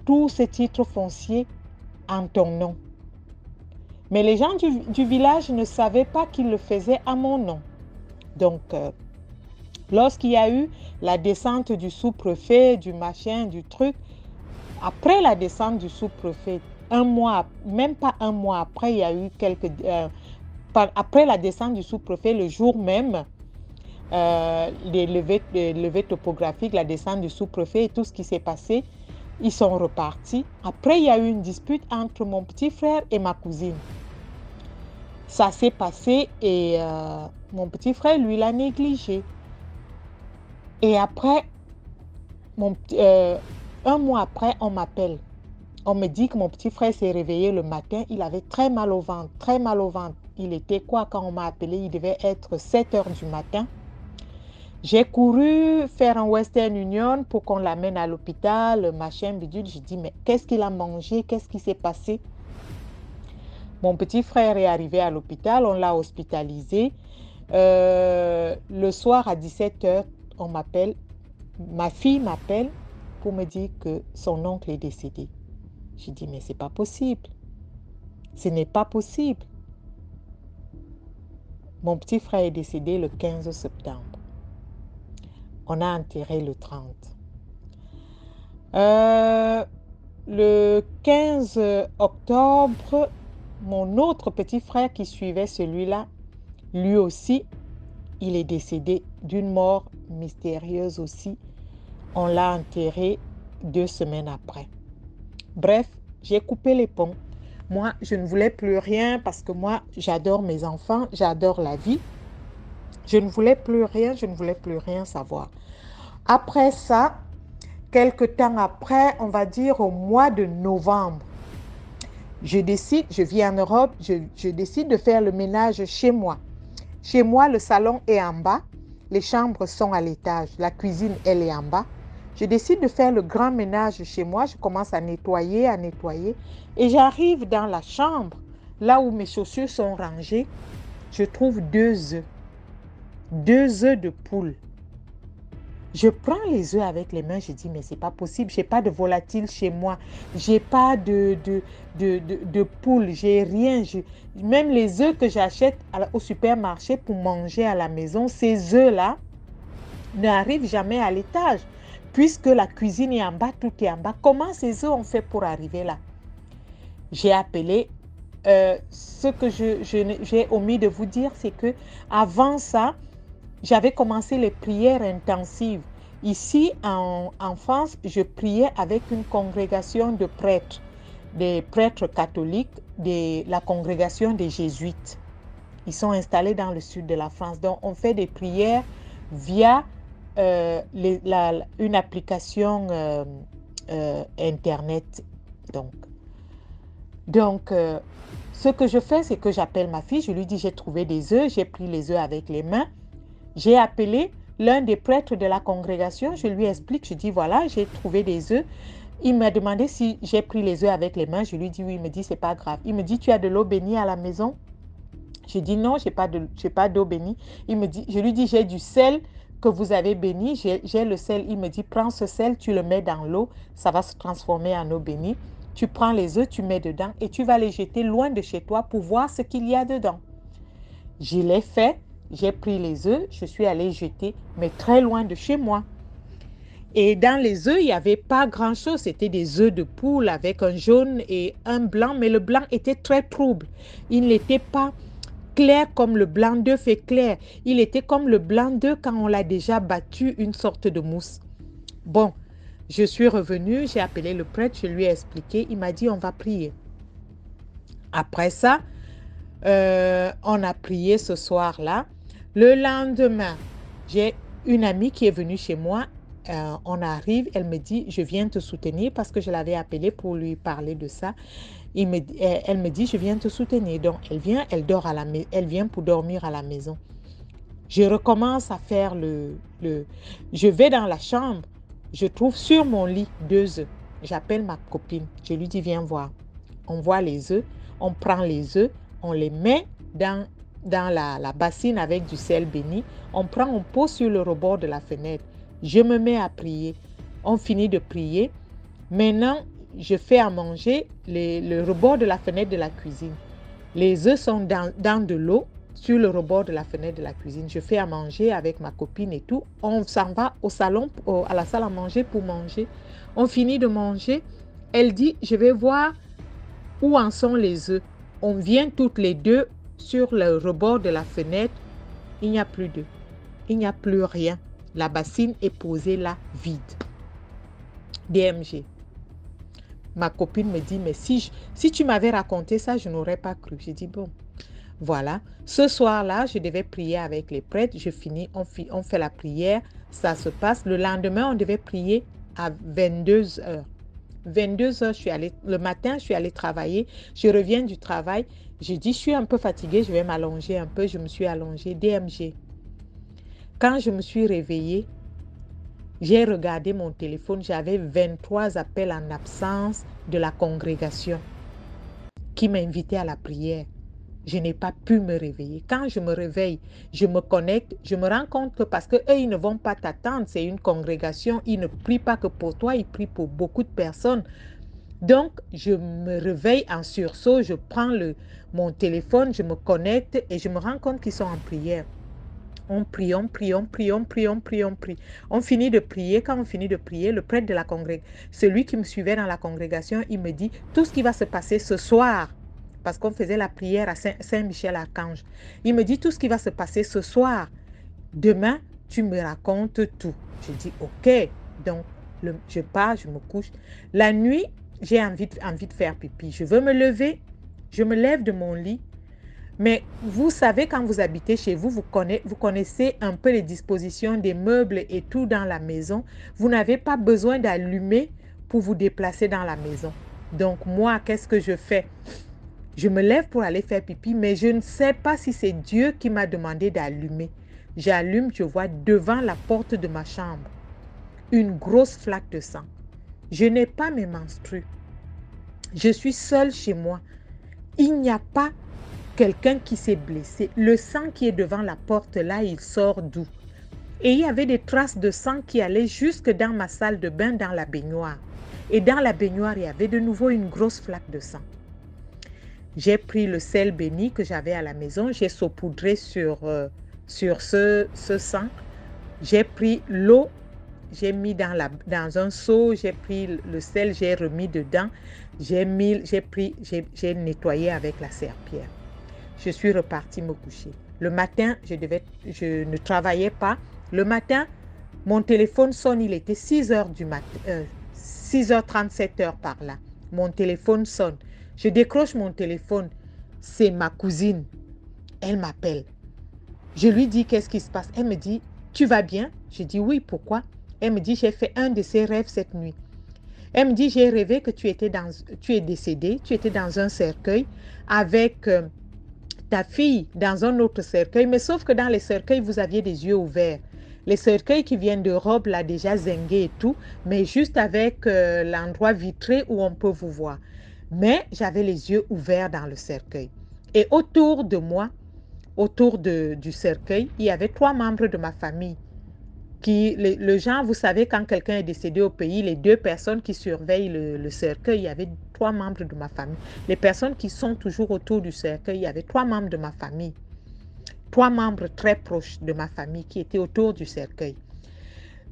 tous ces titres fonciers en ton nom. Mais les gens du village ne savaient pas qu'ils le faisaient à mon nom. Donc, lorsqu'il y a eu la descente du sous-préfet, du machin, du truc, après la descente du sous-préfet, un mois, même pas un mois après, il y a eu après la descente du sous-préfet, le jour même, les levées topographiques, la descente du sous-préfet et tout ce qui s'est passé, ils sont repartis. Après, il y a eu une dispute entre mon petit frère et ma cousine. Ça s'est passé et mon petit frère, lui, l'a négligé. Et après, un mois après, on m'appelle. On me dit que mon petit frère s'est réveillé le matin. Il avait très mal au ventre, très mal au ventre. Il était quoi quand on m'a appelé? Il devait être 7 heures du matin. J'ai couru faire un Western Union pour qu'on l'amène à l'hôpital, machin, bidule. Je dis, mais qu'est-ce qu'il a mangé? Qu'est-ce qui s'est passé? Mon petit frère est arrivé à l'hôpital. On l'a hospitalisé. Le soir à 17 heures, on m'appelle. Ma fille m'appelle pour me dire que son oncle est décédé. Je dis, mais c'est pas possible. Ce n'est pas possible. Mon petit frère est décédé le 15 septembre. On a enterré le 30. Le 15 octobre, mon autre petit frère qui suivait celui-là, lui aussi, il est décédé d'une mort mystérieuse aussi. On l'a enterré 2 semaines après. Bref, j'ai coupé les ponts. Moi, je ne voulais plus rien parce que moi, j'adore mes enfants, j'adore la vie. Je ne voulais plus rien, je ne voulais plus rien savoir. Après ça, quelque temps après, on va dire au mois de novembre, je vis en Europe, je décide de faire le ménage chez moi. Chez moi, le salon est en bas, les chambres sont à l'étage, la cuisine, elle est en bas. Je décide de faire le grand ménage chez moi, je commence à nettoyer, et j'arrive dans la chambre, là où mes chaussures sont rangées, je trouve 2 œufs, 2 œufs de poule. Je prends les œufs avec les mains, je dis, mais c'est pas possible, j'ai pas de volatile chez moi, j'ai pas de poule, j'ai rien. Même les œufs que j'achète au supermarché pour manger à la maison, ces œufs-là n'arrivent jamais à l'étage, puisque la cuisine est en bas, tout est en bas. Comment ces œufs ont fait pour arriver là? J'ai appelé. Ce que j'ai omis de vous dire, c'est que avant ça, j'avais commencé les prières intensives. Ici, en France, je priais avec une congrégation de prêtres, des prêtres catholiques de la congrégation des jésuites. Ils sont installés dans le sud de la France. Donc, on fait des prières via une application Internet. Donc, ce que je fais, c'est que j'appelle ma fille, je lui dis, j'ai trouvé des œufs, j'ai pris les œufs avec les mains. J'ai appelé l'un des prêtres de la congrégation, je lui explique, je dis, voilà, j'ai trouvé des œufs. Il m'a demandé si j'ai pris les œufs avec les mains, je lui dis oui, il me dit, c'est pas grave. Il me dit, tu as de l'eau bénie à la maison? Je dis non, j'ai pas d'eau bénie. Je lui dis, j'ai du sel que vous avez béni, j'ai le sel. Il me dit, prends ce sel, tu le mets dans l'eau, ça va se transformer en eau bénie. Tu prends les œufs, tu mets dedans et tu vas les jeter loin de chez toi pour voir ce qu'il y a dedans. Je l'ai fait, j'ai pris les œufs, je suis allée jeter, mais très loin de chez moi. Et dans les œufs, il n'y avait pas grand-chose. C'était des œufs de poule avec un jaune et un blanc, mais le blanc était très trouble. Il n'était pas clair comme le blanc d'œuf est clair. Il était comme le blanc d'œuf quand on l'a déjà battu, une sorte de mousse. Bon, je suis revenue, j'ai appelé le prêtre, je lui ai expliqué. Il m'a dit, on va prier. Après ça, on a prié ce soir-là. Le lendemain, j'ai une amie qui est venue chez moi. On arrive, elle me dit, je viens te soutenir parce que je l'avais appelée pour lui parler de ça. Elle me dit, je viens te soutenir. Donc, elle vient, elle vient pour dormir à la maison. Je recommence à faire Je vais dans la chambre, je trouve sur mon lit 2 œufs. J'appelle ma copine, je lui dis, viens voir. On voit les œufs, on prend les œufs, on les met dans la bassine avec du sel béni. On pose sur le rebord de la fenêtre. Je me mets à prier. On finit de prier. Maintenant, je fais à manger le rebord de la fenêtre de la cuisine. Les œufs sont dans de l'eau sur le rebord de la fenêtre de la cuisine. Je fais à manger avec ma copine et tout. On s'en va au salon, à la salle à manger pour manger. On finit de manger. Elle dit, je vais voir où en sont les œufs. On vient toutes les deux sur le rebord de la fenêtre. Il n'y a plus d'œufs. Il n'y a plus rien. La bassine est posée là, vide. DMG. Ma copine me dit, mais si tu m'avais raconté ça, je n'aurais pas cru. J'ai dit, bon, voilà. Ce soir-là, je devais prier avec les prêtres. Je finis, on fait la prière. Ça se passe. Le lendemain, on devait prier à 22 heures. 22 heures, le matin, je suis allée travailler. Je reviens du travail. Je dis, je suis un peu fatiguée, je vais m'allonger un peu. Je me suis allongée. DMG. Quand je me suis réveillée, j'ai regardé mon téléphone. J'avais 23 appels en absence de la congrégation qui m'invitait à la prière. Je n'ai pas pu me réveiller. Quand je me réveille, je me connecte, je me rends compte que parce qu'eux, ils ne vont pas t'attendre, c'est une congrégation, ils ne prient pas que pour toi, ils prient pour beaucoup de personnes. Donc, je me réveille en sursaut, je prends mon téléphone, je me connecte et je me rends compte qu'ils sont en prière. On prie, on prie, on prie, on prie, on prie, on prie. On finit de prier. Quand on finit de prier, le prêtre de la congrégation, celui qui me suivait dans la congrégation, il me dit tout ce qui va se passer ce soir, parce qu'on faisait la prière à Saint-Michel-Archange. Il me dit tout ce qui va se passer ce soir. Demain, tu me racontes tout. Je dis ok. Donc, je pars, je me couche. La nuit, j'ai envie de faire pipi. Je veux me lever. Je me lève de mon lit. Mais vous savez, quand vous habitez chez vous, vous connaissez un peu les dispositions des meubles et tout dans la maison. Vous n'avez pas besoin d'allumer pour vous déplacer dans la maison. Donc moi, qu'est-ce que je fais? Je me lève pour aller faire pipi, mais je ne sais pas si c'est Dieu qui m'a demandé d'allumer. J'allume, je vois devant la porte de ma chambre une grosse flaque de sang. Je n'ai pas mes menstrues. Je suis seule chez moi. Il n'y a pas quelqu'un qui s'est blessé. Le sang qui est devant la porte, là, il sort d'où? Et il y avait des traces de sang qui allaient jusque dans ma salle de bain, dans la baignoire. Et dans la baignoire, il y avait de nouveau une grosse flaque de sang. J'ai pris le sel béni que j'avais à la maison, j'ai saupoudré sur ce sang. J'ai pris l'eau, j'ai mis dans un seau, j'ai pris le sel, j'ai remis dedans, j'ai nettoyé avec la serpillière. Je suis repartie me coucher. Le matin, je ne travaillais pas. Le matin, mon téléphone sonne, il était 6h du matin, 6h30, 7h par là. Mon téléphone sonne. Je décroche mon téléphone. C'est ma cousine. Elle m'appelle. Je lui dis qu'est-ce qui se passe. Elle me dit, tu vas bien? Je dis oui, pourquoi? Elle me dit, j'ai fait un de ces rêves cette nuit. Elle me dit, j'ai rêvé que tu es décédé, tu étais dans un cercueil avec ta fille dans un autre cercueil, mais sauf que dans les cercueils, vous aviez des yeux ouverts. Les cercueils qui viennent d'Europe, là, déjà zingués et tout, mais juste avec l'endroit vitré où on peut vous voir. Mais j'avais les yeux ouverts dans le cercueil. Et autour de moi, autour du cercueil, il y avait 3 membres de ma famille. Le genre, vous savez, quand quelqu'un est décédé au pays, les 2 personnes qui surveillent le cercueil, il y avait 3 membres de ma famille. Les personnes qui sont toujours autour du cercueil, il y avait 3 membres de ma famille. 3 membres très proches de ma famille qui étaient autour du cercueil.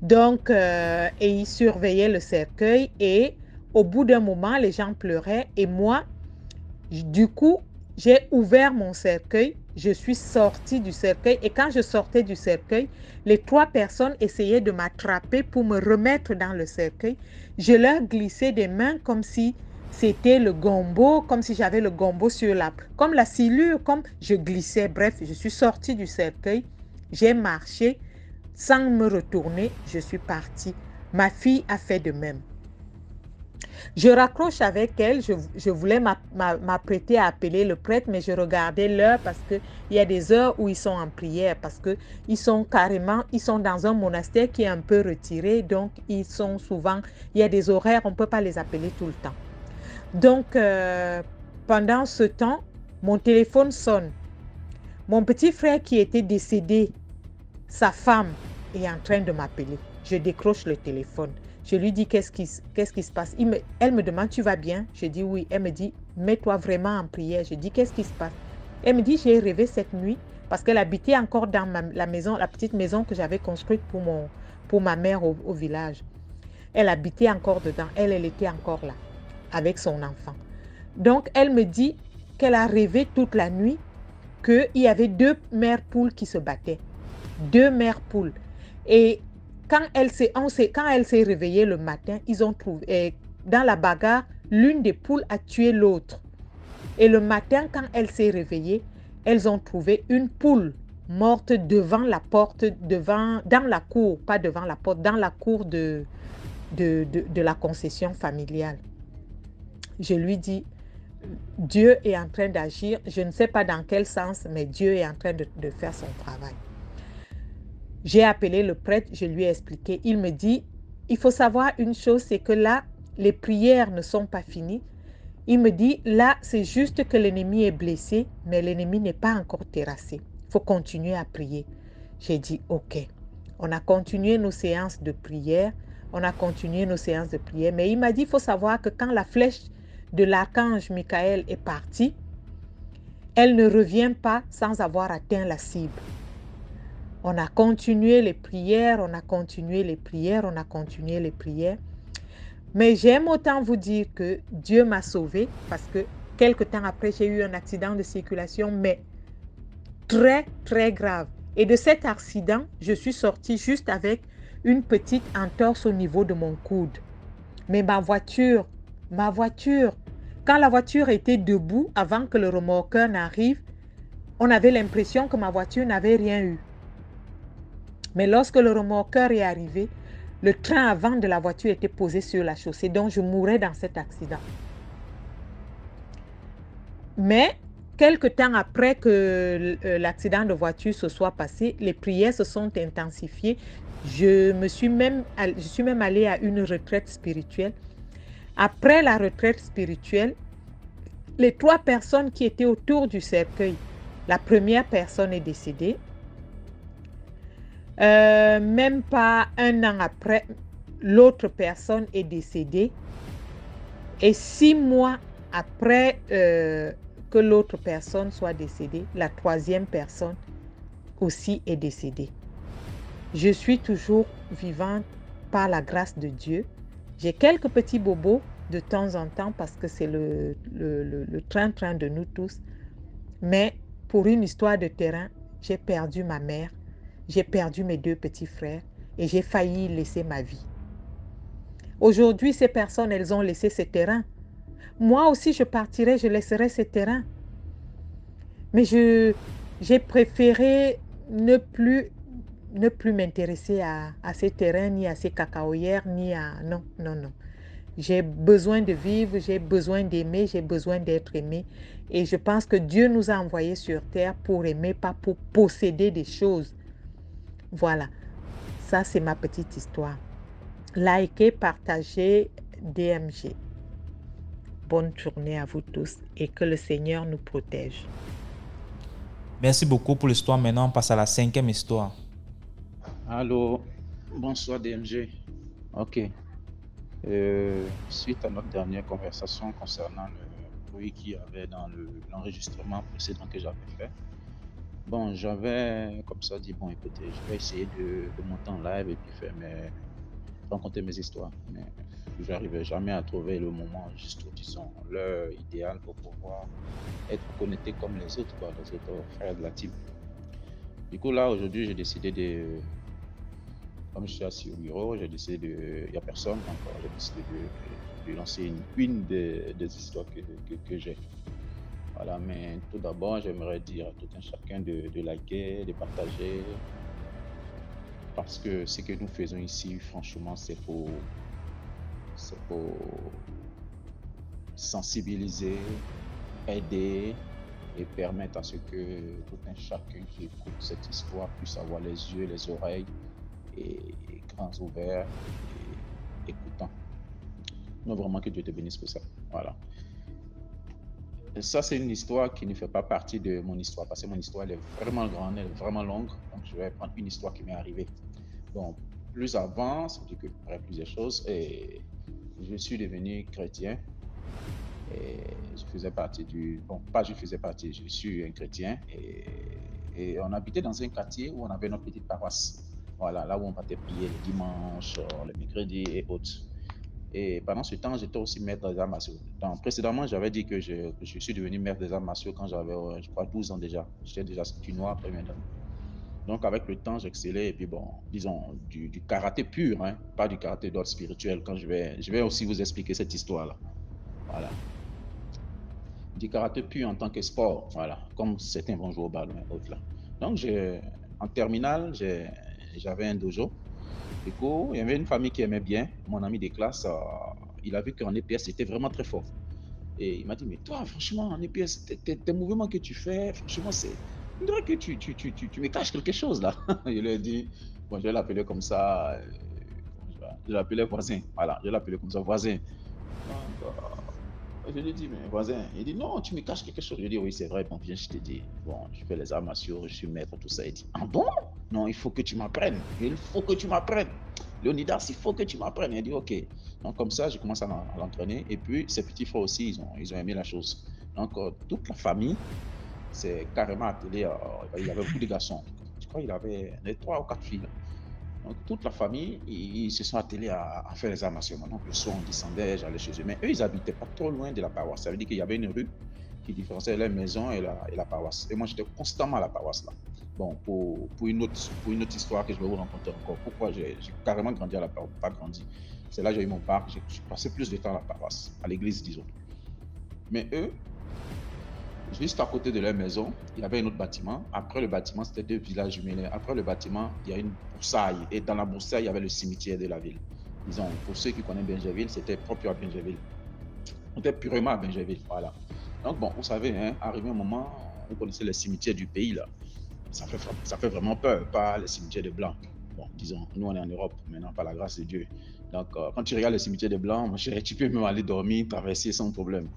Donc, et ils surveillaient le cercueil et au bout d'un moment, les gens pleuraient et moi, du coup, j'ai ouvert mon cercueil, je suis sortie du cercueil et quand je sortais du cercueil, les 3 personnes essayaient de m'attraper pour me remettre dans le cercueil. Je leur glissais des mains comme si c'était le gombo, comme si j'avais le gombo sur comme la silure, comme je glissais. Bref, je suis sortie du cercueil, j'ai marché sans me retourner, je suis partie. Ma fille a fait de même. Je raccroche avec elle, je voulais m'apprêter à appeler le prêtre, mais je regardais l'heure parce qu'il y a des heures où ils sont en prière, parce qu'ils sont dans un monastère qui est un peu retiré, donc ils sont souvent, il y a des horaires, on ne peut pas les appeler tout le temps. Donc, pendant ce temps, mon téléphone sonne. Mon petit frère qui était décédé, sa femme est en train de m'appeler. Je décroche le téléphone. Je lui dis qu'est-ce qui se passe. Elle me demande, tu vas bien? Je dis oui. Elle me dit, mets-toi vraiment en prière. Je dis, qu'est-ce qui se passe? Elle me dit, j'ai rêvé cette nuit parce qu'elle habitait encore dans la maison, la petite maison que j'avais construite pour ma mère au village. Elle habitait encore dedans. Elle était encore là avec son enfant. Donc, elle me dit qu'elle a rêvé toute la nuit qu'il y avait 2 mères poules qui se battaient. 2 mères poules. Et quand elle s'est réveillée le matin, ils ont trouvé, dans la bagarre, l'une des poules a tué l'autre. Et le matin, quand elle s'est réveillée, elles ont trouvé une poule morte devant la porte, dans la cour, pas devant la porte, dans la cour de la concession familiale. Je lui dis, Dieu est en train d'agir, je ne sais pas dans quel sens, mais Dieu est en train de faire son travail. J'ai appelé le prêtre, je lui ai expliqué. Il me dit, il faut savoir une chose, c'est que là, les prières ne sont pas finies. Il me dit, là, c'est juste que l'ennemi est blessé, mais l'ennemi n'est pas encore terrassé. Il faut continuer à prier. J'ai dit, ok. On a continué nos séances de prière. Mais il m'a dit, il faut savoir que quand la flèche de l'archange Michael est partie, elle ne revient pas sans avoir atteint la cible. On a continué les prières, Mais j'aime autant vous dire que Dieu m'a sauvée parce que quelque temps après, j'ai eu un accident de circulation, mais très, très grave. Et de cet accident, je suis sortie juste avec une petite entorse au niveau de mon coude. Mais ma voiture, quand la voiture était debout, avant que le remorqueur n'arrive, on avait l'impression que ma voiture n'avait rien eu. Mais lorsque le remorqueur est arrivé, le train avant de la voiture était posé sur la chaussée, donc je mourais dans cet accident. Mais quelque temps après que l'accident de voiture se soit passé, les prières se sont intensifiées. Je suis même allée à une retraite spirituelle. Après la retraite spirituelle, les 3 personnes qui étaient autour du cercueil, la première personne est décédée. Même pas un an après, l'autre personne est décédée. Et 6 mois après que l'autre personne soit décédée, la 3e personne aussi est décédée. Je suis toujours vivante par la grâce de Dieu. J'ai quelques petits bobos de temps en temps parce que c'est le train-train de nous tous. Mais pour une histoire de terrain, j'ai perdu ma mère, j'ai perdu mes 2 petits frères et j'ai failli laisser ma vie. Aujourd'hui, ces personnes, elles ont laissé ces terrains. Moi aussi, je partirai, je laisserai ces terrains. Mais j'ai préféré ne plus m'intéresser à ces terrains, ni à ces cacaoyères, ni à... Non, non, non. J'ai besoin de vivre, j'ai besoin d'aimer, j'ai besoin d'être aimé. Et je pense que Dieu nous a envoyés sur terre pour aimer, pas pour posséder des choses. Voilà. Ça, c'est ma petite histoire. Likez, partagez, DMG. Bonne journée à vous tous et que le Seigneur nous protège. Merci beaucoup pour l'histoire. Maintenant, on passe à la 5e histoire. Allô, bonsoir DMG. Ok. Suite à notre dernière conversation concernant le bruit qu'il y avait dans l'enregistrement précédent que j'avais fait, bon, j'avais comme ça dit, bon, écoutez, je vais essayer de monter en live et puis raconter mes histoires. Mais je n'arrivais jamais à trouver le moment juste, disons, l'heure idéale pour pouvoir être connecté comme les autres frères de la team. Du coup, là, aujourd'hui, j'ai décidé comme je suis assis au bureau, j'ai décidé il n'y a personne encore, j'ai décidé de lancer une des histoires que j'ai. Voilà, mais tout d'abord, j'aimerais dire à tout un chacun de liker, de partager, parce que ce que nous faisons ici, franchement, c'est pour sensibiliser, aider et permettre à ce que tout un chacun qui écoute cette histoire puisse avoir les yeux, les oreilles et grands ouverts et écoutants. Donc vraiment que Dieu te bénisse pour ça. Voilà. Et ça, c'est une histoire qui ne fait pas partie de mon histoire parce que mon histoire elle est vraiment grande, elle est vraiment longue. Donc je vais prendre une histoire qui m'est arrivée. Bon, plus avant, ça veut dire que après plusieurs choses, et je suis devenu chrétien. Et je faisais partie je suis un chrétien et on habitait dans un quartier où on avait notre petite paroisse. Voilà, là où on partait prier le dimanche, le mercredi et autres. Et pendant ce temps, j'étais aussi maître des arts martiaux. Précédemment, j'avais dit que je suis devenu maître des arts martiaux quand j'avais, je crois, 12 ans déjà. J'étais déjà ceinture noire première dame. Donc, avec le temps, j'excellais et puis bon, disons, du karaté pur, hein, pas du karaté d'ordre spirituel. Quand je vais aussi vous expliquer cette histoire-là. Voilà. Du karaté pur en tant que sport, voilà, comme certains vont jouer au ballon et autres là. Donc, en terminale, j'avais un dojo. Du coup, il y avait une famille qui aimait bien. Mon ami de classe, il a vu qu'en EPS, c'était vraiment très fort. Et il m'a dit, mais toi, franchement, en EPS, tes mouvements que tu fais, franchement, on dirait que tu me caches quelque chose là. Je lui ai dit, bon, je vais l'appeler comme ça. Je l'appelais voisin. Voilà, je l'appelais comme ça, voisin. Donc, je lui ai dit, mais voisin, il dit, non, tu me caches quelque chose. Je lui ai dit, oui, c'est vrai, bon, viens, je te dis, bon, je fais les arts martiaux, je suis maître, tout ça. Il dit, ah bon? Non, il faut que tu m'apprennes. Il faut que tu m'apprennes. Léonidas, il faut que tu m'apprennes. Il dit, ok. Donc, comme ça, je commence à l'entraîner. Et puis, ses petits frères aussi, ils ont aimé la chose. Donc, toute la famille s'est carrément attelée. Il y avait beaucoup de garçons. Je crois qu'il avait 3 ou 4 filles. Donc, toute la famille, ils se sont attelés à faire les arts martiaux. Donc, le soir, on descendait, j'allais chez eux. Mais eux, ils n'habitaient pas trop loin de la paroisse. Ça veut dire qu'il y avait une rue qui différenciait leur maison et la paroisse. Et moi, j'étais constamment à la paroisse là. Bon, pour une autre histoire que je vais vous raconter encore. Pourquoi j'ai carrément grandi à la paroisse, pas grandi. C'est là que j'ai eu mon parc. J'ai passé plus de temps à la paroisse, à l'église, disons. Mais eux, juste à côté de leur maison, il y avait un autre bâtiment. Après le bâtiment, c'était 2 villages jumelés. Après le bâtiment, il y a une broussaille. Et dans la broussaille, il y avait le cimetière de la ville. Disons, pour ceux qui connaissent Bingerville, c'était propre à Bingerville. C'était purement à Bingerville, voilà. Donc bon, vous savez, hein, arrivé un moment, vous connaissez les cimetières du pays, là. Ça fait vraiment peur, pas les cimetières de Blancs. Bon, disons, nous on est en Europe, maintenant, par la grâce de Dieu. Donc, quand tu regardes les cimetières de Blancs, mon cher, tu peux même aller dormir, traverser sans problème.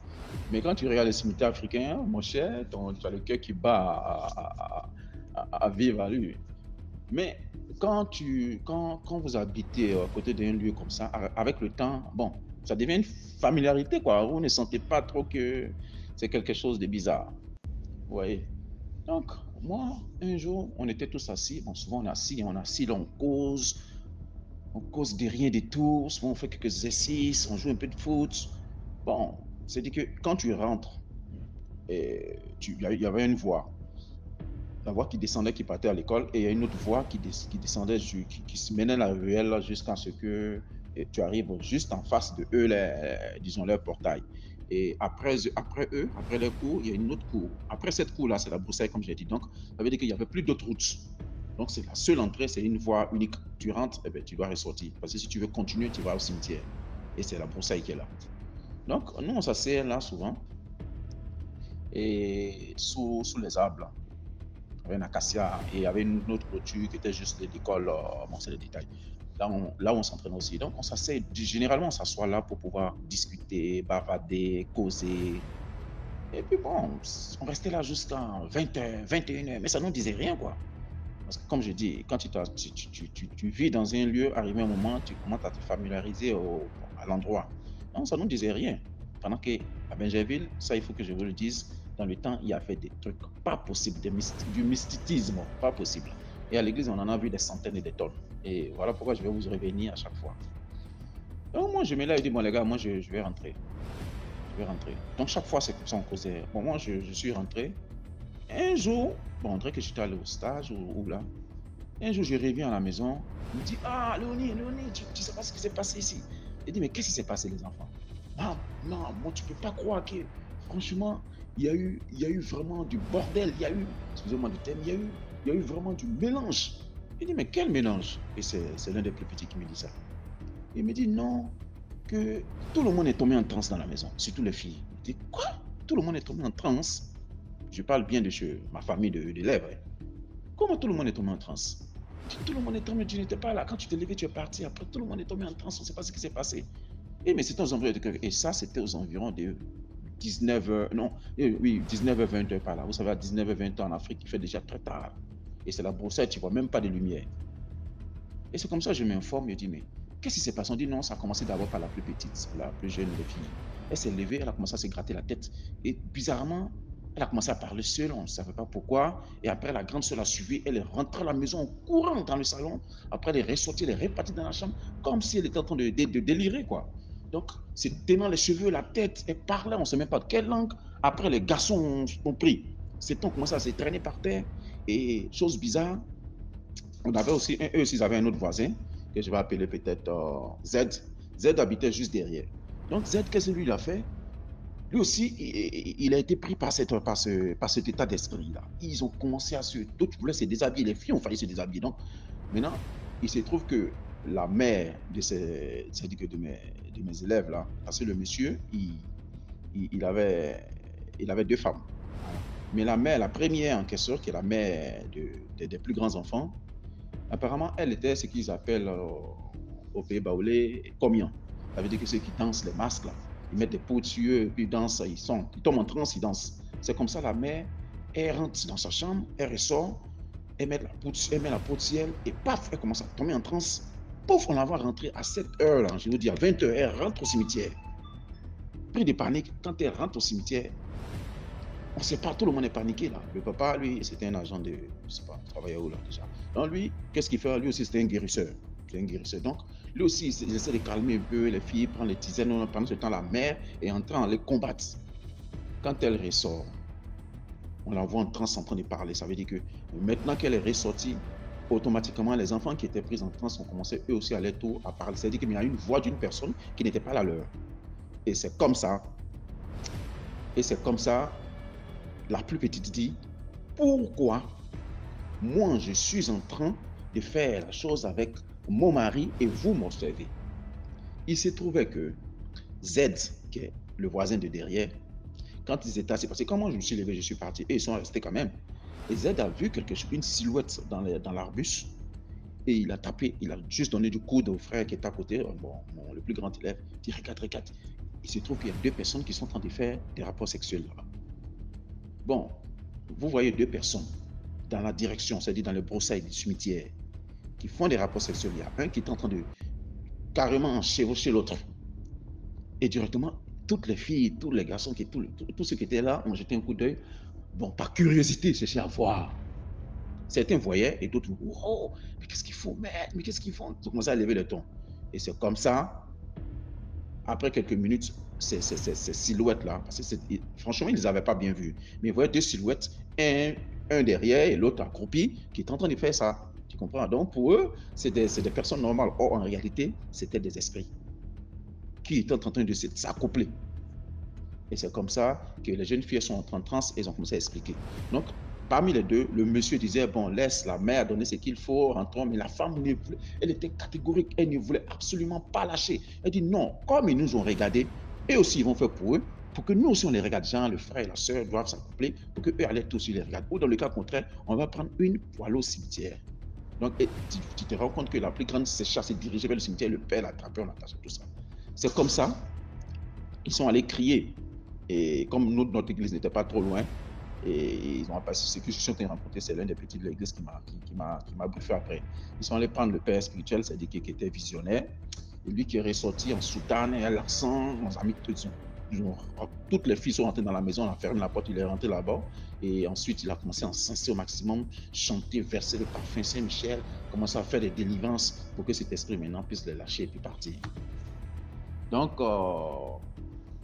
Mais quand tu regardes les cimetières africains, mon cher, tu as le cœur qui bat à vivre à lui. Mais quand vous habitez à côté d'un lieu comme ça, avec le temps, bon, ça devient une familiarité, quoi. Vous ne sentez pas trop que c'est quelque chose de bizarre. Vous voyez? Donc, moi, un jour, on était tous assis. Bon, souvent, on est assis, là, on cause de rien, de tout. Souvent, on fait quelques exercices, on joue un peu de foot. Bon, c'est-à-dire que quand tu rentres, il y avait une voie. La voie qui descendait, qui partait à l'école, et il y a une autre voie qui descendait, qui se menait la ruelle jusqu'à ce que tu arrives juste en face de eux, disons, leur portail. Et après eux, après leur cour, il y a une autre cour. Après cette cour-là, c'est la broussaille, comme j'ai dit. Donc, ça veut dire qu'il n'y avait plus d'autres routes. Donc, c'est la seule entrée, c'est une voie unique. Tu rentres, tu dois ressortir. Parce que si tu veux continuer, tu vas au cimetière. Et c'est la broussaille qui est là. Donc, nous, on s'assied là souvent. Et sous les arbres, là. Il y avait un acacia et il y avait une autre clôture qui était juste de l'école. Bon, c'est les détails. Là où on s'entraîne aussi. Donc, on s'assied. Généralement, on s'assoit là pour pouvoir discuter, bavarder, causer. Et puis bon, on restait là jusqu'à 20h, 21h. Mais ça ne nous disait rien, quoi. Parce que comme je dis, quand tu vis dans un lieu, arrivé un moment, tu commences à te familiariser à l'endroit. Non, ça ne nous disait rien. Pendant qu'à Bingerville, ça, il faut que je vous le dise, dans le temps, il y avait des trucs pas possibles, du mysticisme, pas possible. Et à l'église, on en a vu des centaines et des tonnes. Et voilà pourquoi je vais vous revenir à chaque fois. Donc moi, je me lève et dis, bon les gars, moi je vais rentrer. Je vais rentrer. Donc chaque fois, c'est comme ça on causait. Bon, moi, je suis rentré. Un jour, bon, on dirait que j'étais allé au stage ou là. Un jour, je reviens à la maison. Il me dit, ah, Léonie, tu sais pas ce qui s'est passé ici. Il dit, mais qu'est-ce qui s'est passé, les enfants? Ah, non, moi, tu peux pas croire que, franchement, il y a eu vraiment du bordel. Il y a eu, excusez-moi du thème, il y a eu vraiment du mélange. Il dit, mais quel mélange? Et c'est l'un des plus petits qui me dit ça. Il me dit, non, que tout le monde est tombé en transe dans la maison, surtout les filles. Je dis, quoi? Tout le monde est tombé en transe? Je parle bien de ma famille d'élèves. Comment tout le monde est tombé en transe? Tout le monde est tombé, tu n'étais pas là. Quand tu t'es levé, tu es parti. Après, tout le monde est tombé en transe, on ne sait pas ce qui s'est passé. Mais c'était aux environs de... Et ça, c'était aux environs de 19h, non, oui, 19h, 20h par là. Vous savez, à 19h, 20h en Afrique, il fait déjà très tard. Et c'est la broussaille, tu ne vois même pas de lumière. Et c'est comme ça que je m'informe, je dis, mais qu'est-ce qui s'est passé? On dit, non, ça a commencé d'abord par la plus petite, la plus jeune des filles. Elle s'est levée, elle a commencé à se gratter la tête. Et bizarrement, elle a commencé à parler seule, on ne savait pas pourquoi. Et après, la grande sœur l'a suivie. Elle est rentrée à la maison en courant dans le salon. Après, elle est ressortie, elle est repartie dans la chambre, comme si elle était en train de délirer, quoi. Donc, c'est tenant les cheveux, la tête, elle parlait, on ne sait même pas de quelle langue. Après, les garçons ont pris. Ces temps commençaient à se traîner par terre. Et chose bizarre, on avait aussi, eux aussi, ils avaient un autre voisin, que je vais appeler peut-être Z. Z habitait juste derrière. Donc, Z, qu'est-ce que lui, il a fait? Lui aussi, il a été pris par cet état d'esprit-là. Ils ont commencé à d'autres voulaient se déshabiller, les filles ont failli se déshabiller. Donc, maintenant, il se trouve que la mère de mes élèves-là, parce que le monsieur, il avait 2 femmes. Mais la mère, la première en question, qui est la mère des plus grands enfants, apparemment, elle était ce qu'ils appellent au pays baoulé, comian. Ça veut dire que ceux qui dansent les masques, là. Ils mettent des pots sur eux, puis ils dansent, ils tombent en transe, ils dansent. C'est comme ça, la mère, elle rentre dans sa chambre, elle ressort, elle met la potière, et paf, elle commence à tomber en transe. Pouf, on la voit rentrer à 7 heures, là, je vous dis, à 20 heures, elle rentre au cimetière. Pris de panique, quand elle rentre au cimetière, on ne sait pas, tout le monde est paniqué, là. Le papa, lui, c'était un agent de, je ne sais pas, il travaillait où, là, déjà. Donc, lui, qu'est-ce qu'il fait? Lui aussi, c'était un guérisseur. Donc, lui aussi, il essaie de calmer un peu les filles, prendre les tisanes. Pendant ce temps, la mère est en train de les combattre. Quand elle ressort, on la voit en transe en train de parler. Ça veut dire que maintenant qu'elle est ressortie, automatiquement, les enfants qui étaient pris en transe ont commencé eux aussi à leur tour à parler. C'est-à-dire qu'il y a une voix d'une personne qui n'était pas la leur. Et c'est comme ça Et c'est comme ça, la plus petite dit, pourquoi moi je suis en train de faire la chose avec mon mari et vous m'observez? Il s'est trouvé que Z, qui est le voisin de derrière, quand ils étaient assis, parce que quand moi je me suis levé, je suis parti, et ils sont restés quand même. Et Z a vu quelque chose, une silhouette dans l'arbuste, et il a tapé, il a juste donné du coude au frère qui est à côté, le plus grand élève, il dit regarde. Il se trouve qu'il y a deux personnes qui sont en train de faire des rapports sexuels là-bas. Bon, vous voyez deux personnes dans la direction, c'est-à-dire dans le broussailles du cimetière, qui font des rapports sexuels. Il y a un qui est en train de carrément chevaucher l'autre. Et directement, toutes les filles, tous les garçons, tous ceux qui étaient là ont jeté un coup d'œil. Bon, par curiosité, cherchaient à voir. Certains voyaient et d'autres, oh, mais qu'est-ce qu'il faut mettre? Mais qu'est-ce qu'ils font? Ils ont commencé à lever le ton. Et c'est comme ça, après quelques minutes, ces silhouettes-là, parce que franchement, ils ne les avaient pas bien vues. Mais ils voyaient deux silhouettes, un derrière et l'autre accroupi, qui est en train de faire ça. Tu comprends? Donc pour eux, c'est des personnes normales. Or, en réalité, c'était des esprits qui étaient en train de s'accoupler. Et c'est comme ça que les jeunes filles sont en transe et ils ont commencé à expliquer. Donc, parmi les deux, le monsieur disait, bon, laisse la mère donner ce qu'il faut, rentrons. Mais la femme, elle était catégorique, elle ne voulait absolument pas lâcher. Elle dit, non, comme ils nous ont regardés, eux aussi, ils vont faire pour eux, pour que nous aussi, on les regarde. Genre, le frère et la sœur doivent s'accoupler, pour qu'eux allaient aussi les regarder. Ou dans le cas contraire, on va prendre une pour aller au cimetière. Donc, tu te rends compte que la plus grande sécheresse s'est dirigée vers le cimetière, le père l'a attrapé, on l'a attaché, tout ça. C'est comme ça, ils sont allés crier. Et comme notre église n'était pas trop loin, et ils ont passé ce que je suis en train de raconter, c'est l'un des petits de l'église qui m'a briefé après. Ils sont allés prendre le père spirituel, c'est-à-dire qui était visionnaire, et lui qui est ressorti en soutane et à l'accent, on a mis toutes les filles sont rentrées dans la maison, on a fermé la porte, il est rentré là-bas, et ensuite il a commencé à encenser au maximum, chanter, verser le parfum Saint-Michel, commencer à faire des délivrances pour que cet esprit maintenant puisse les lâcher et puis partir. Donc,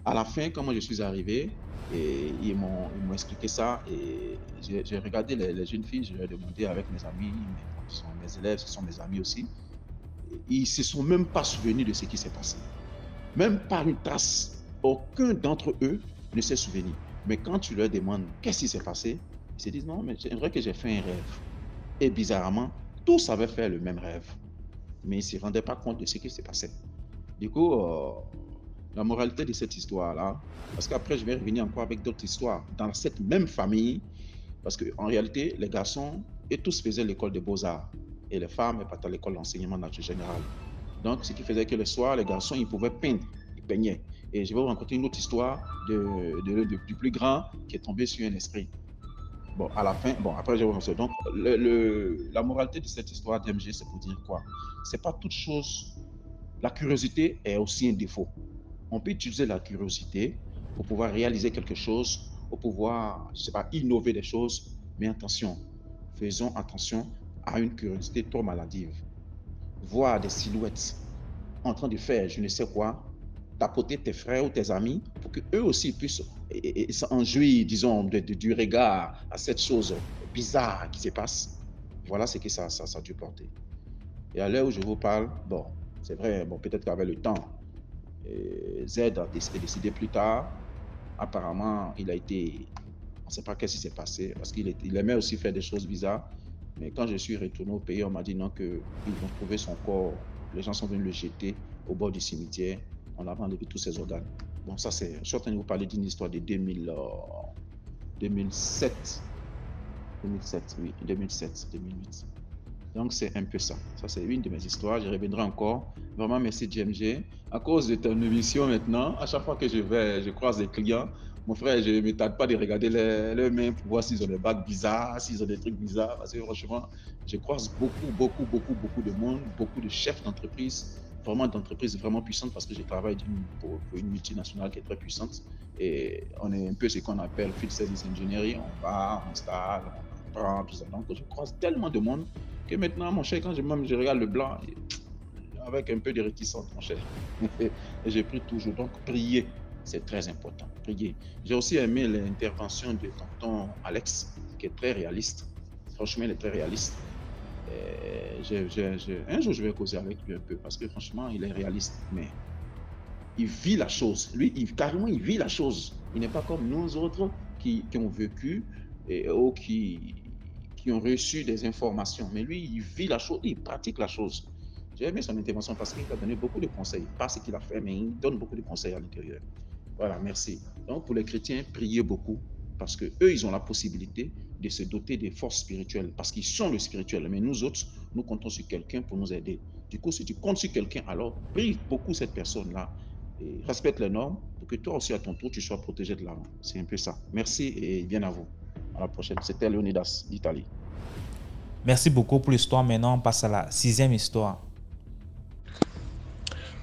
à la fin, quand moi je suis arrivé, et ils m'ont expliqué ça, et j'ai regardé les jeunes filles, je leur ai demandé avec mes amis, ce sont mes élèves, ce sont mes amis aussi, et ils ne se sont même pas souvenus de ce qui s'est passé. Même pas une trace. Aucun d'entre eux ne s'est souvenu. Mais quand tu leur demandes qu'est-ce qui s'est passé, ils se disent non, mais c'est vrai que j'ai fait un rêve. Et bizarrement, tous avaient fait le même rêve. Mais ils ne se rendaient pas compte de ce qui s'est passé. Du coup, la moralité de cette histoire-là, parce qu'après je vais revenir encore avec d'autres histoires dans cette même famille, parce qu'en réalité, les garçons, et tous faisaient l'école des beaux-arts, et les femmes partaient à l'école d'enseignement nature générale. Donc, ce qui faisait que le soir, les garçons, ils pouvaient peindre, ils peignaient. Et je vais vous raconter une autre histoire du plus grand qui est tombé sur un esprit. Bon, à la fin, après je vais vous raconter. Donc, la moralité de cette histoire d'MG, c'est pour dire quoi? C'est pas toute chose. La curiosité est aussi un défaut. On peut utiliser la curiosité pour pouvoir réaliser quelque chose, pour pouvoir, je sais pas, innover des choses, mais attention, faisons attention à une curiosité trop maladive. Voir des silhouettes en train de faire je ne sais quoi, tapoter tes frères ou tes amis pour qu'eux aussi puissent en jouir, disons, du regard à cette chose bizarre qui se passe. Voilà ce que ça a dû porter. Et à l'heure où je vous parle, bon, c'est vrai, bon, peut-être qu'avec le temps, Z a décidé plus tard. Apparemment, on ne sait pas qu'est-ce qui s'est passé, parce qu'il aimait aussi faire des choses bizarres. Mais quand je suis retourné au pays, on m'a dit non, qu'ils vont trouver son corps. Les gens sont venus le jeter au bord du cimetière. On a enlevé tous ses organes. Bon, ça c'est. Je suis en train de vous parler d'une histoire de 2007. 2007, oui, 2007, 2008. Donc c'est un peu ça. Ça c'est une de mes histoires. Je reviendrai encore. Vraiment merci JMG. À cause de ton émission maintenant, à chaque fois que je croise des clients, mon frère, je ne me tarde pas de regarder leurs mains pour voir s'ils ont des bagues bizarres, s'ils ont des trucs bizarres. Parce que franchement, je croise beaucoup de monde, beaucoup de chefs d'entreprise, vraiment d'entreprises vraiment puissantes, parce que je travaille pour une multinationale qui est très puissante. Et on est un peu ce qu'on appelle field service engineering. On va, on installe, on apprend, tout ça. Donc je croise tellement de monde que maintenant, mon cher, quand je regarde le blanc, avec un peu de réticence, mon cher. Et j'ai pris toujours. Donc prier. C'est très important, prier. J'ai aussi aimé l'intervention de tonton Alex, qui est très réaliste. Franchement, il est très réaliste. Un jour, je vais causer avec lui un peu, parce que franchement, il est réaliste. Mais il vit la chose. Lui, carrément, il vit la chose. Il n'est pas comme nous autres qui ont vécu ou qui ont reçu des informations. Mais lui, il vit la chose, il pratique la chose. J'ai aimé son intervention parce qu'il a donné beaucoup de conseils. Pas ce qu'il a fait, mais il donne beaucoup de conseils à l'intérieur. Voilà, merci. Donc, pour les chrétiens, priez beaucoup parce qu'eux, ils ont la possibilité de se doter des forces spirituelles parce qu'ils sont le spirituel. Mais nous autres, nous comptons sur quelqu'un pour nous aider. Du coup, si tu comptes sur quelqu'un, alors prie beaucoup cette personne-là et respecte les normes pour que toi aussi, à ton tour, tu sois protégé de l'arme. C'est un peu ça. Merci et bien à vous. À la prochaine. C'était Leonidas d'Italie. Merci beaucoup pour l'histoire. Maintenant, on passe à la 6e histoire.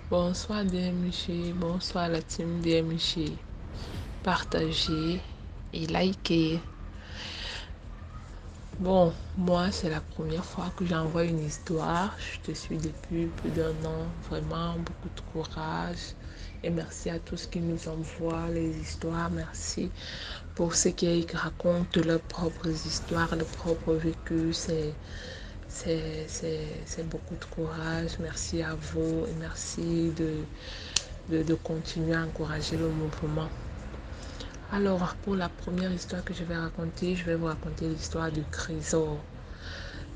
Bonsoir DMG, bonsoir la team DMG. Partagez et likez. Bon, moi c'est la première fois que j'envoie une histoire. Je te suis depuis plus d'1 an. Vraiment beaucoup de courage. Et merci à tous qui nous envoient les histoires. Merci pour ceux qui racontent leurs propres histoires, leurs propres vécus. C'est beaucoup de courage. Merci à vous et merci de continuer à encourager le mouvement. Alors, pour la première histoire que je vais raconter, je vais vous raconter l'histoire du Trésor.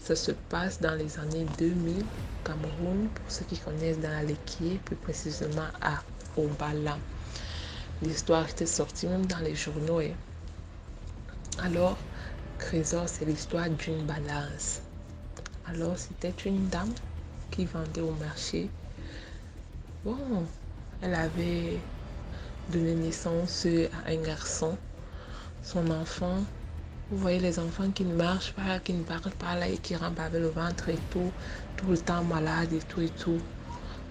Ça se passe dans les années 2000, Cameroun, pour ceux qui connaissent dans Alekié, plus précisément à Obala. L'histoire était sortie même dans les journaux. Alors, Trésor, c'est l'histoire d'une balance. Alors, c'était une dame qui vendait au marché. Bon, elle avait donné naissance à un garçon. Son enfant, vous voyez les enfants qui ne marchent pas, qui ne parlent pas là et qui rampent avec le ventre et tout le temps malade et tout.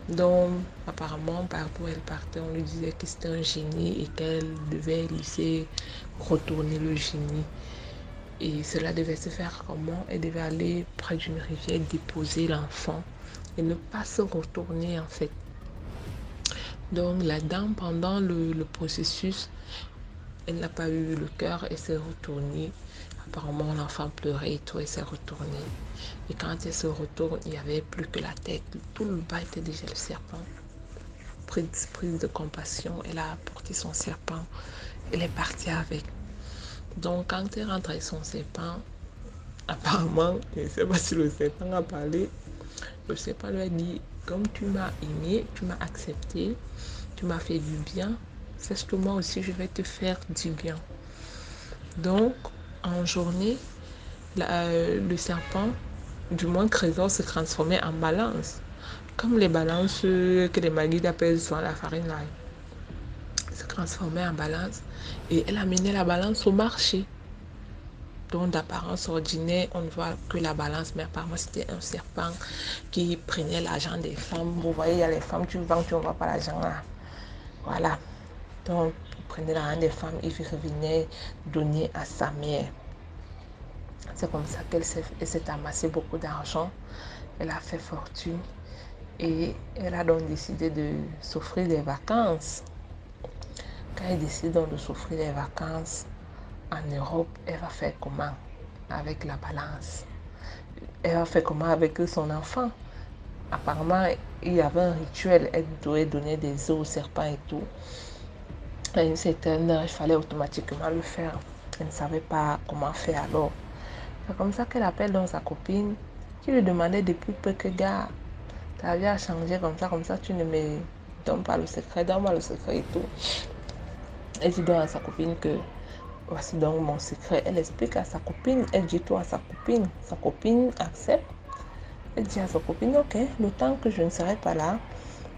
Donc, apparemment, partout où elle partait, on lui disait que c'était un génie et qu'elle devait laisser retourner le génie. Et cela devait se faire comment? Elle devait aller près d'une rivière déposer l'enfant et ne pas se retourner en fait. Donc la dame, pendant le processus, elle n'a pas eu le cœur, elle s'est retournée. Apparemment, l'enfant pleurait et tout, elle s'est retournée. Et quand elle se retourne, il n'y avait plus que la tête. Tout le bas était déjà le serpent. Prise de compassion, elle a apporté son serpent. Elle est partie avec. Donc, quand elle rentre avec son serpent, apparemment, je ne sais pas si le serpent a parlé, le serpent lui a dit, comme tu m'as aimé, tu m'as accepté, tu m'as fait du bien, sache que moi aussi je vais te faire du bien. Donc, en journée, le serpent, du moins Trésor, se transformait en balance. Comme les balances que les Maguides appellent souvent la farine là. Se transformait en balance et elle amenait la balance au marché. Donc d'apparence ordinaire, on ne voit que la balance, mais apparemment c'était un serpent qui prenait l'argent des femmes. Vous voyez, il y a les femmes, tu vends, tu ne vois pas l'argent là. Voilà. Donc il prenait l'argent des femmes, il revenait donner à sa mère. C'est comme ça qu'elle s'est amassé beaucoup d'argent. Elle a fait fortune et elle a donc décidé de s'offrir des vacances. Quand elle décide donc de s'offrir des vacances en Europe, elle va faire comment avec la balance? Elle va faire comment avec son enfant? Apparemment, il y avait un rituel. Elle devait donner des œufs au serpent et tout. À une certaine heure, il fallait automatiquement le faire. Elle ne savait pas comment faire alors. C'est comme ça qu'elle appelle donc sa copine qui lui demandait depuis peu que gars, ta vie a changé comme ça, tu ne me donnes pas le secret, donne-moi le secret et tout. Elle dit donc à sa copine que voici donc mon secret. Elle explique à sa copine, elle dit tout à sa copine accepte. Elle dit à sa copine, ok, le temps que je ne serai pas là,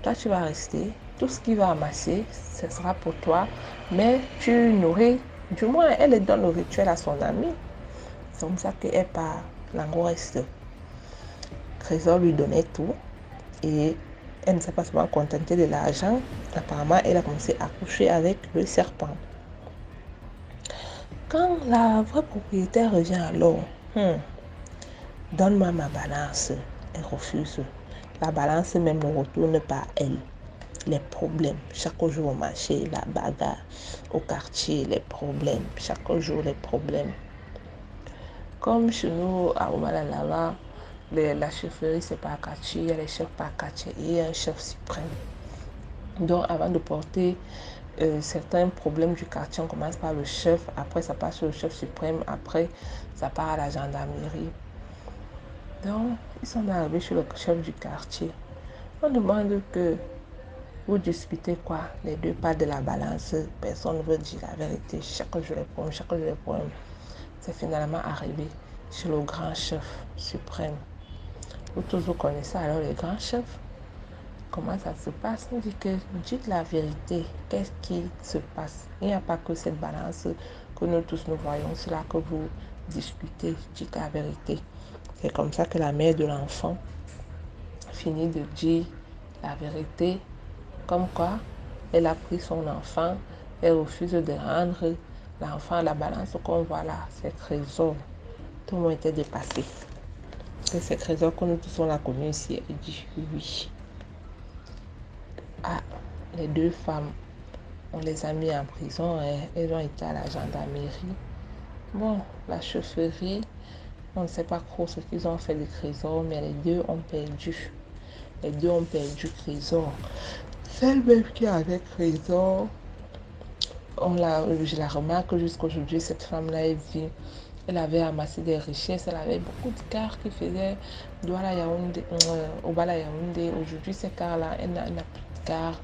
toi tu vas rester, tout ce qui va amasser, ce sera pour toi, mais tu nourris, du moins elle donne le rituel à son ami. C'est comme ça qu'elle part, l'ango reste. Trésor lui donnait tout et elle ne s'est pas seulement contentée de l'argent, apparemment elle a commencé à coucher avec le serpent. Quand la vraie propriétaire revient alors, donne-moi ma balance, elle refuse. La balance même ne retourne pas à elle. Les problèmes, chaque jour au marché, la bagarre, au quartier, les problèmes, chaque jour les problèmes. Comme chez nous à Oumalala, la chefferie c'est pas Akachi, il y a les chefs pas Akachi et il y a un chef suprême. Donc avant de porter certains problèmes du quartier. On commence par le chef, après ça passe sur le chef suprême, après ça part à la gendarmerie. Donc, ils sont arrivés chez le chef du quartier. On demande que vous discutez quoi? Les deux parts de la balance, personne ne veut dire la vérité. Chaque jour les problèmes, chaque jour les problèmes. C'est finalement arrivé chez le grand chef suprême. Vous tous vous connaissez alors les grands chefs? Comment ça se passe? On dit que dites la vérité. Qu'est-ce qui se passe? Il n'y a pas que cette balance que nous tous nous voyons. C'est là que vous discutez. Dites la vérité. C'est comme ça que la mère de l'enfant finit de dire la vérité. Comme quoi, elle a pris son enfant. Elle refuse de rendre l'enfant à la balance qu'on voit là. Ses trésors. Tout le monde était dépassé. C'est ces trésors que nous tous on a connus ici. Elle dit oui. Ah, les deux femmes, on les a mis en prison et elles ont été à la gendarmerie. Bon, la chefferie, on ne sait pas trop ce qu'ils ont fait des trésors, mais les deux ont perdu. Les deux ont perdu trésor. Celle même qui avait trésor, je la remarque jusqu'aujourd'hui, cette femme-là est vie. Elle avait amassé des richesses, elle avait beaucoup de cars qui faisaient Douala Yaoundé, Obala Yaoundé. Aujourd'hui, ces cars-là, elle n'a plus de cars,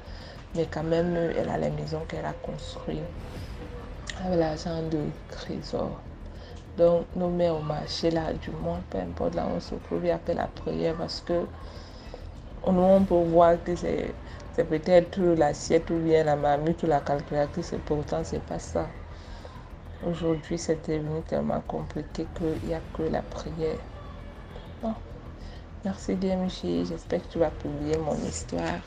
mais quand même, elle a les maisons qu'elle a construites avec l'argent de trésor. Donc, nos mères au marché là, du monde, peu importe là, on se trouve, il y a que la prière parce que on peut voir que c'est peut-être l'assiette ou bien la marmite ou la calculatrice, et pourtant, c'est pas ça. Aujourd'hui, c'est devenu tellement compliqué qu'il n'y a que la prière. Bon. Merci DMJ, j'espère que tu vas publier mon histoire.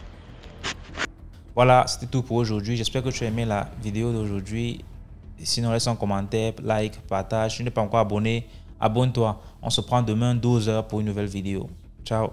Voilà, c'était tout pour aujourd'hui. J'espère que tu as aimé la vidéo d'aujourd'hui. Sinon, laisse un commentaire, like, partage. Si tu n'es pas encore abonné, abonne-toi. On se prend demain 12h pour une nouvelle vidéo. Ciao.